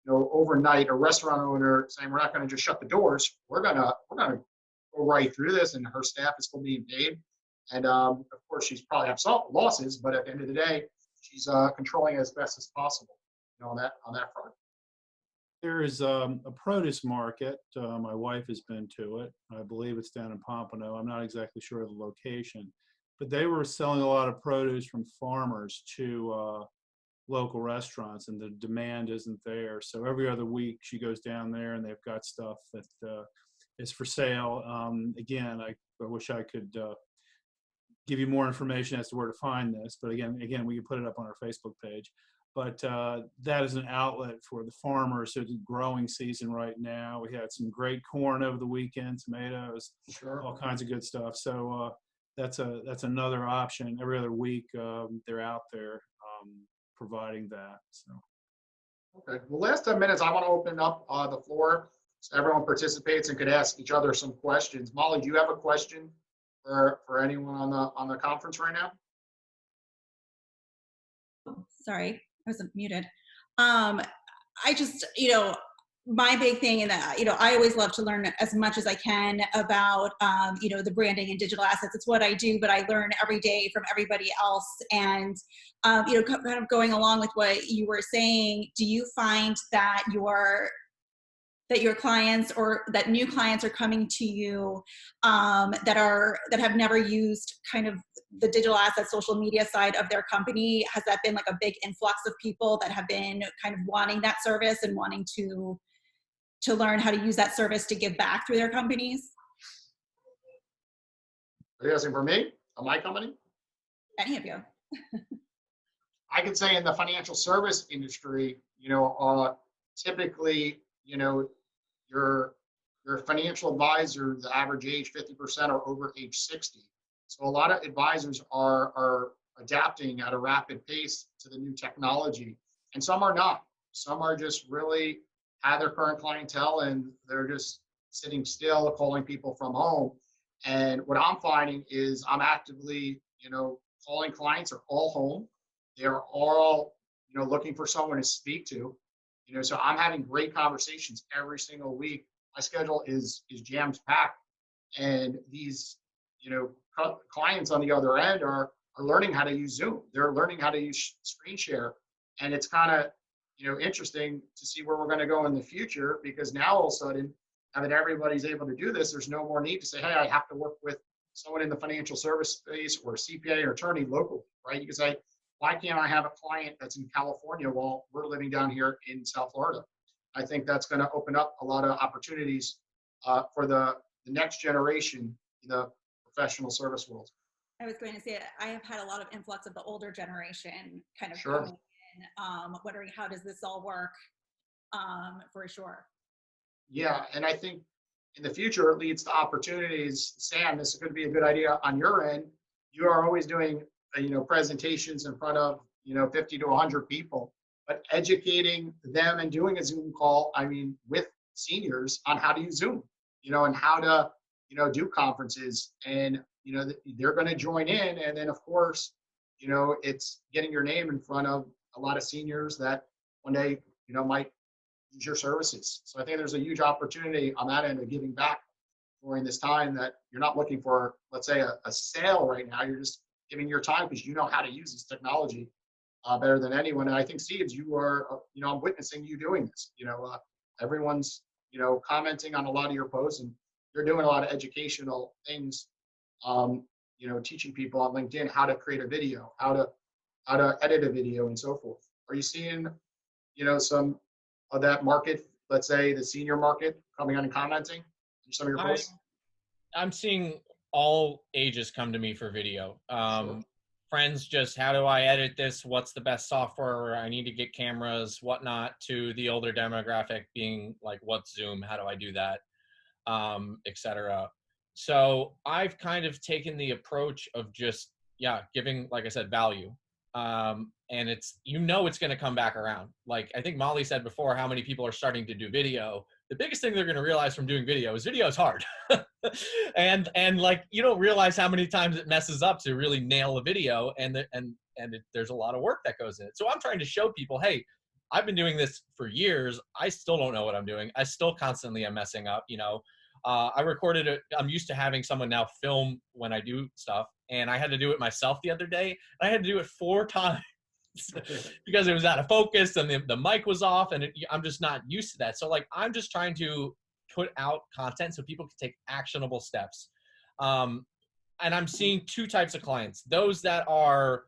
overnight a restaurant owner saying, we're not going to just shut the doors. We're gonna go right through this, and her staff is still being paid. And of course, she's probably have some losses, but at the end of the day, she's controlling it as best as possible, on that front. There is a produce market. My wife has been to it. I believe it's down in Pompano. I'm not exactly sure of the location, but they were selling a lot of produce from farmers to local restaurants, and the demand isn't there. So every other week she goes down there, and they've got stuff that is for sale. Again, I wish I could give you more information as to where to find this, but again, we can put it up on our Facebook page. But that is an outlet for the farmers. So it's growing season right now. We had some great corn over the weekend, tomatoes, all kinds of good stuff. So that's another option. Every other week they're out there providing that. So. Okay. Well, last 10 minutes, I want to open up the floor so everyone participates and could ask each other some questions. Molly, do you have a question for anyone on the conference right now? Oh, sorry, I was muted. I just, my big thing, and I always love to learn as much as I can about, the branding and digital assets. It's what I do, but I learn every day from everybody else. And, kind of going along with what you were saying, do you find that your clients or that new clients are coming to you that have never used kind of the digital asset social media side of their company? Has that been like a big influx of people that have been kind of wanting that service and wanting to learn how to use that service to give back through their companies? Are you asking for me? On my company? Any of you. I could say in the financial service industry, typically, your financial advisor, the average age 50% are over age 60. So a lot of advisors are adapting at a rapid pace to the new technology, and some are not. Some are just really have their current clientele and they're just sitting still, calling people from home. And what I'm finding is I'm actively, calling clients are all home. They're all, looking for someone to speak to. So I'm having great conversations every single week. My schedule is jammed packed, and these, clients on the other end are learning how to use Zoom. They're learning how to use screen share, and it's kind of, interesting to see where we're going to go in the future, because now all of a sudden, now that everybody's able to do this, there's no more need to say, hey, I have to work with someone in the financial service space or CPA or attorney locally, right? You can say, why can't I have a client that's in California while we're living down here in South Florida? I think that's going to open up a lot of opportunities for the next generation in the professional service world. I was going to say, I have had a lot of influx of the older generation kind of Sure. coming wondering how does this all work for sure. Yeah, and I think in the future it leads to opportunities. Sam, this is going to be a good idea on your end. You are always doing presentations in front of 50 to 100 people, but educating them and doing a Zoom call, I mean, with seniors on how to use Zoom, and how to do conferences, and they're going to join in, and then of course it's getting your name in front of a lot of seniors that one day might use your services. So I think there's a huge opportunity on that end of giving back during this time, that you're not looking for, let's say, a sale right now. You're just giving your time because you know how to use this technology better than anyone. And I think, Steve, you are, I'm witnessing you doing this. Everyone's, commenting on a lot of your posts, and you're doing a lot of educational things, teaching people on LinkedIn how to create a video, how to edit a video, and so forth. Are you seeing, some of that market, let's say the senior market, coming on and commenting in some of your posts? I'm seeing all ages come to me for video. Sure. Friends just, how do I edit this? What's the best software? I need to get cameras, whatnot, to the older demographic being like, what's Zoom? How do I do that? Etc. So I've kind of taken the approach of just, giving, like I said, value. And it's, it's going to come back around. Like I think Molly said before, how many people are starting to do video. The biggest thing they're going to realize from doing video is hard. and like, you don't realize how many times it messes up to really nail a video. There's a lot of work that goes in it. So I'm trying to show people, hey, I've been doing this for years. I still don't know what I'm doing. I still constantly am messing up, I recorded it. I'm used to having someone now film when I do stuff, and I had to do it myself the other day. I had to do it 4 times because it was out of focus and the mic was off, and I'm just not used to that. So like, I'm just trying to put out content so people can take actionable steps. And I'm seeing 2 types of clients. Those that are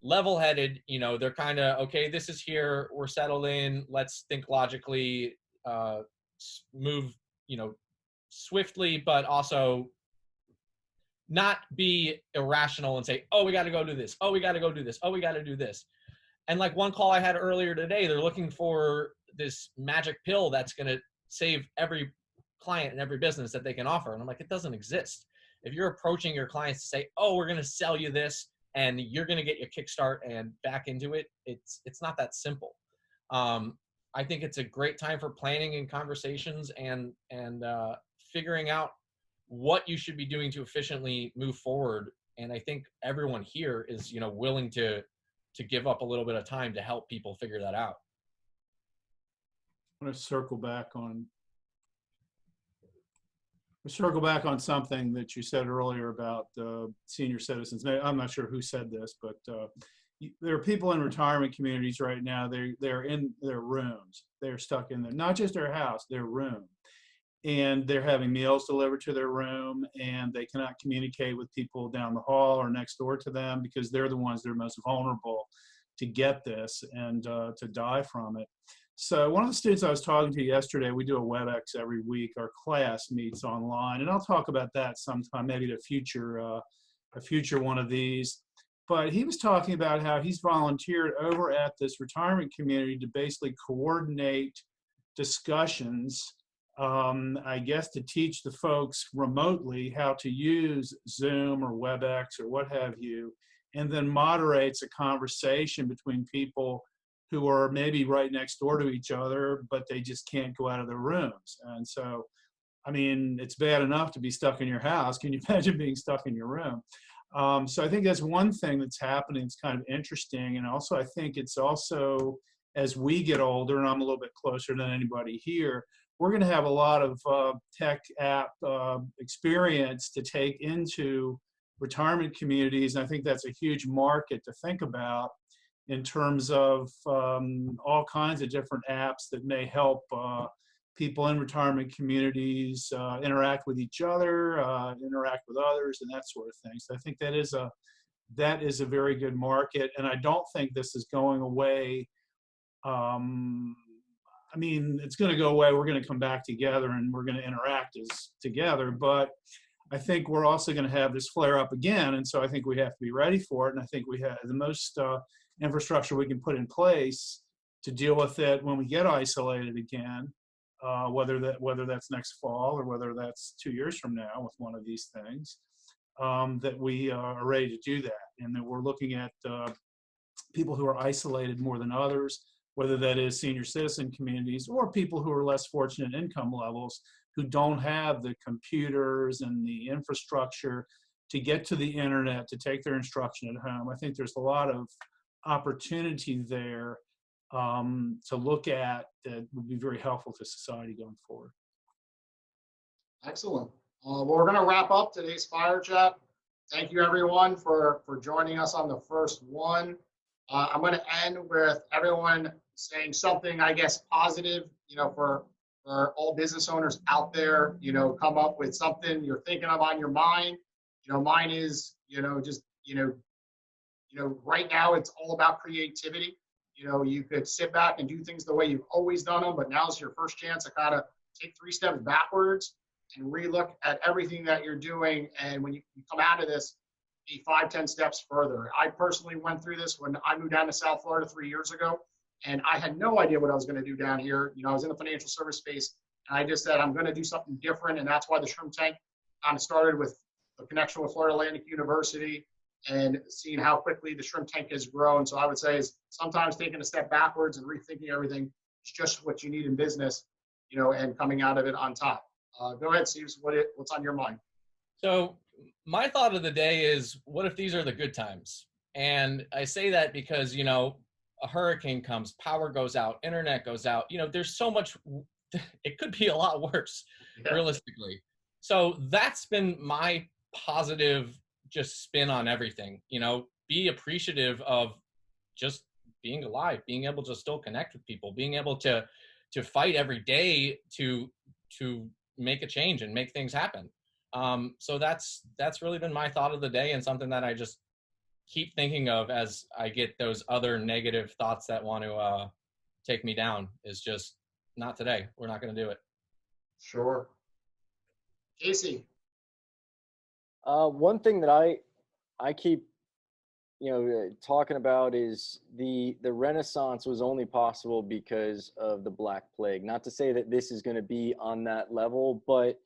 level-headed, they're kind of, okay, this is here, we're settled in, let's think logically, move, swiftly, but also not be irrational and say, oh, we got to go do this. Oh, we got to go do this. Oh, we got to do this. And like one call I had earlier today, they're looking for this magic pill that's going to save every client and every business that they can offer. And I'm like, it doesn't exist. If you're approaching your clients to say, oh, we're going to sell you this and you're going to get your kickstart and back into it, it's not that simple. I think it's a great time for planning and conversations and figuring out what you should be doing to efficiently move forward. And I think everyone here is, willing to give up a little bit of time to help people figure that out. I want to circle back on something that you said earlier about senior citizens. I'm not sure who said this, but there are people in retirement communities right now. They're in their rooms. They're stuck in there, not just their house, their room. And they're having meals delivered to their room, and they cannot communicate with people down the hall or next door to them because they're the ones that are most vulnerable to get this and to die from it. So one of the students I was talking to yesterday, we do a WebEx every week. Our class meets online, and I'll talk about that sometime, maybe a future one of these. But he was talking about how he's volunteered over at this retirement community to basically coordinate discussions, I guess, to teach the folks remotely how to use Zoom or WebEx or what have you, and then moderates a conversation between people who are maybe right next door to each other, but they just can't go out of their rooms. And so, I mean, it's bad enough to be stuck in your house. Can you imagine being stuck in your room? So I think that's one thing that's happening. It's kind of interesting. And also, I think it's also, as we get older, and I'm a little bit closer than anybody here, we're going to have a lot of tech app experience to take into retirement communities. And I think that's a huge market to think about in terms of all kinds of different apps that may help people in retirement communities interact with each other, interact with others, and that sort of thing. So I think that is a very good market, and I don't think this is going away. I mean, it's going to go away. We're going to come back together and we're going to interact as together, but I think we're also going to have this flare up again. And so I think we have to be ready for it. And I think we have the most infrastructure we can put in place to deal with it when we get isolated again, whether that's next fall or whether that's 2 years from now with one of these things, that we are ready to do that, and that we're looking at people who are isolated more than others, whether that is senior citizen communities or people who are less fortunate income levels who don't have the computers and the infrastructure to get to the internet, to take their instruction at home. I think there's a lot of opportunity there to look at that would be very helpful to society going forward. Excellent. Well, we're going to wrap up today's Fire Chat. Thank you, everyone, for joining us on the first one. I'm going to end with everyone saying something, I guess, positive, for all business owners out there, come up with something you're thinking of on your mind. Mine is, just, right now it's all about creativity. You could sit back and do things the way you've always done them, but now's your first chance to kind of take 3 steps backwards and relook at everything that you're doing. And when you come out of this, be 5-10 steps further. I personally went through this when I moved down to South Florida 3 years ago, and I had no idea what I was going to do down here. I was in the financial service space, and I just said, I'm going to do something different. And that's why the Shrimp Tank kind of started with a connection with Florida Atlantic University and seeing how quickly the Shrimp Tank has grown. So I would say is sometimes taking a step backwards and rethinking everything is just what you need in business, and coming out of it on top. Go ahead, Steve. What's on your mind? So my thought of the day is, what if these are the good times? And I say that because, a hurricane comes, power goes out, internet goes out, there's so much, it could be a lot worse, realistically. So that's been my positive just spin on everything. Be appreciative of just being alive, being able to still connect with people, being able to fight every day to make a change and make things happen. So that's really been my thought of the day, and something that I just keep thinking of as I get those other negative thoughts that want to take me down, is just not today. We're not going to do it. Sure. Casey. One thing that I keep talking about is the Renaissance was only possible because of the Black Plague. Not to say that this is going to be on that level, but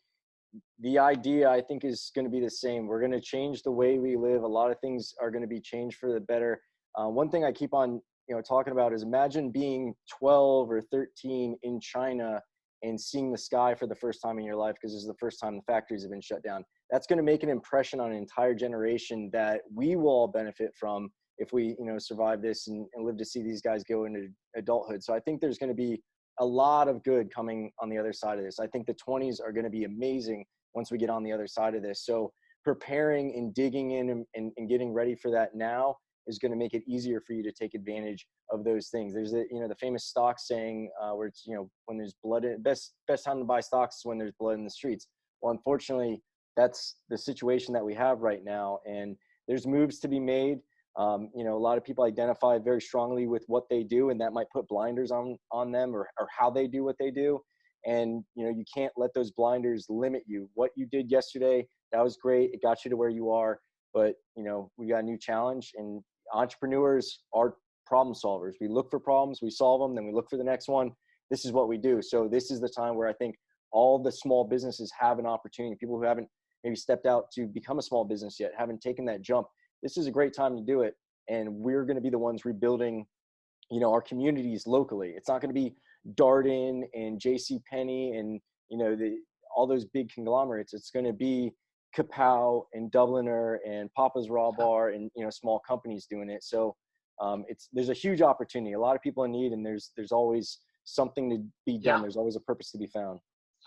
the idea, I think, is going to be the same. We're going to change the way we live. A lot of things are going to be changed for the better. One thing I keep on talking about is, imagine being 12 or 13 in China and seeing the sky for the first time in your life, because this is the first time the factories have been shut down. That's going to make an impression on an entire generation that we will all benefit from if we survive this and live to see these guys go into adulthood. So I think there's going to be a lot of good coming on the other side of this. I think the 20s are going to be amazing once we get on the other side of this. So preparing and digging in and getting ready for that now is going to make it easier for you to take advantage of those things. There's the famous stock saying where it's, when there's blood, best time to buy stocks is when there's blood in the streets. Well, unfortunately, that's the situation that we have right now. And there's moves to be made. A lot of people identify very strongly with what they do, and that might put blinders on them or how they do what they do. And, you can't let those blinders limit you. What you did yesterday, that was great. It got you to where you are. But, we got a new challenge, and entrepreneurs are problem solvers. We look for problems, we solve them, then we look for the next one. This is what we do. So this is the time where I think all the small businesses have an opportunity. People who haven't maybe stepped out to become a small business yet, haven't taken that jump. This is a great time to do it. And we're going to be the ones rebuilding, our communities locally. It's not going to be Darden and JCPenney and, all those big conglomerates. It's going to be Kapow and Dubliner and Papa's Raw Bar and, small companies doing it. So there's a huge opportunity, a lot of people in need, and there's always something to be done. Yeah. There's always a purpose to be found.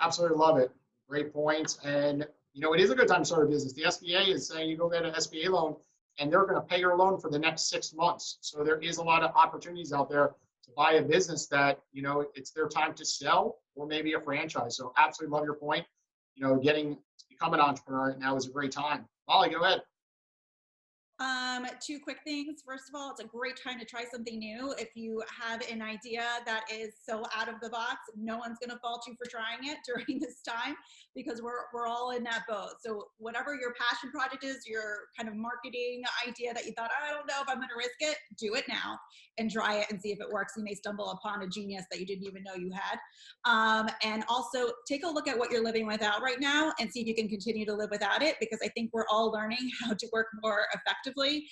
Absolutely love it. Great points. And, it is a good time to start a business. The SBA is saying you go get an SBA loan and they're going to pay your loan for the next 6 months. So there is a lot of opportunities out there to buy a business that, it's their time to sell, or maybe a franchise. So absolutely love your point. Getting to become an entrepreneur now is a great time. Molly, go ahead. Two quick things. First of all, it's a great time to try something new. If you have an idea that is so out of the box, no one's going to fault you for trying it during this time, because we're all in that boat. So whatever your passion project is, your kind of marketing idea that you thought, I don't know if I'm going to risk it, do it now and try it and see if it works. You may stumble upon a genius that you didn't even know you had. And also take a look at what you're living without right now and see if you can continue to live without it, because I think we're all learning how to work more effectively.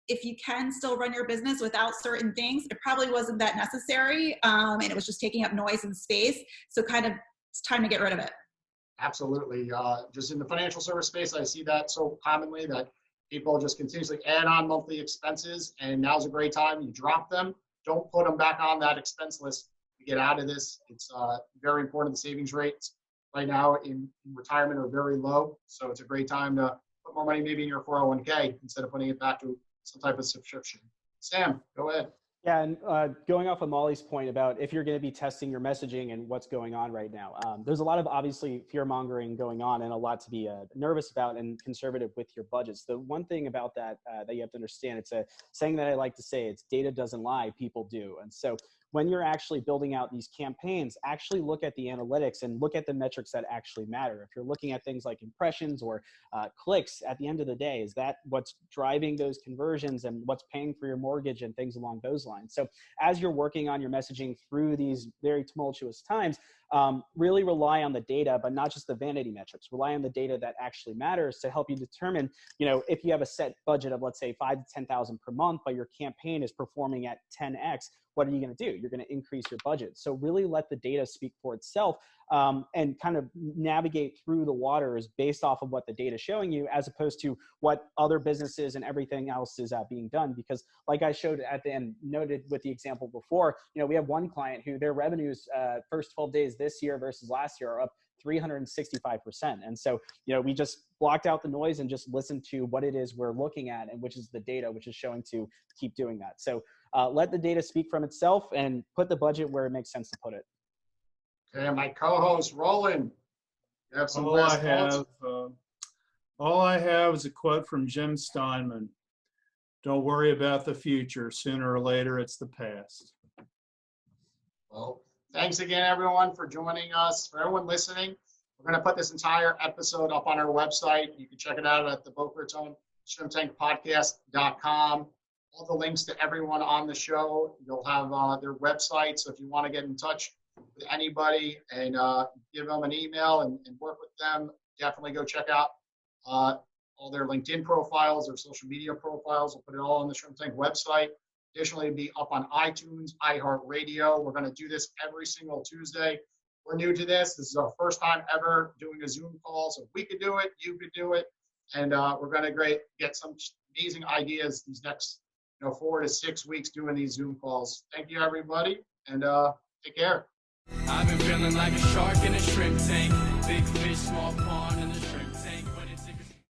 If you can still run your business without certain things, it probably wasn't that necessary, and it was just taking up noise and space. So kind of it's time to get rid of it. Absolutely. Just in the financial service space, I see that so commonly that people just continuously add on monthly expenses, and now's a great time. You drop them. Don't put them back on that expense list to get out of this. It's very important. The savings rates right now in retirement are very low, so it's a great time to put more money maybe in your 401k instead of putting it back to some type of subscription. Sam, go ahead. Yeah, and going off of Molly's point about if you're going to be testing your messaging and what's going on right now, there's a lot of obviously fear-mongering going on and a lot to be nervous about and conservative with your budgets. The one thing about that that you have to understand, it's a saying that I like to say, it's data doesn't lie, people do. And so when you're actually building out these campaigns, actually look at the analytics and look at the metrics that actually matter. If you're looking at things like impressions or clicks, at the end of the day, is that what's driving those conversions and what's paying for your mortgage and things along those lines? So as you're working on your messaging through these very tumultuous times, really rely on the data, but not just the vanity metrics. Rely on the data that actually matters to help you determine, if you have a set budget of, let's say, $5,000 to $10,000 per month, but your campaign is performing at 10x, what are you going to do? You're going to increase your budget. So really let the data speak for itself, and kind of navigate through the waters based off of what the data is showing you, as opposed to what other businesses and everything else is being done. Because like I showed at the end, noted with the example before, we have one client who their revenues first 12 days this year versus last year are up 365%. And so, we just blocked out the noise and just listened to what it is we're looking at, and which is the data, which is showing to keep doing that. So let the data speak from itself and put the budget where it makes sense to put it. Okay, my co-host, Roland, you have some last thoughts? All I have is a quote from Jim Steinman. Don't worry about the future. Sooner or later, it's the past. Well, thanks again, everyone, for joining us. For everyone listening, we're going to put this entire episode up on our website. You can check it out at the Boca Raton shrimptankpodcast.com. All the links to everyone on the show, you'll have their website. So if you want to get in touch with anybody and give them an email and work with them, definitely go check out all their LinkedIn profiles, their social media profiles. We'll put it all on the Shrimp Tank website. Additionally, it'll be up on iTunes, iHeartRadio. We're going to do this every single Tuesday. We're new to this. This is our first time ever doing a Zoom call. So if we could do it, you could do it. And we're going to get some amazing ideas these next 4 to 6 weeks doing these Zoom calls. Thank you, everybody, and take care. I've been feeling like a shark in a shrimp tank. Big fish, small pond in a shrimp tank.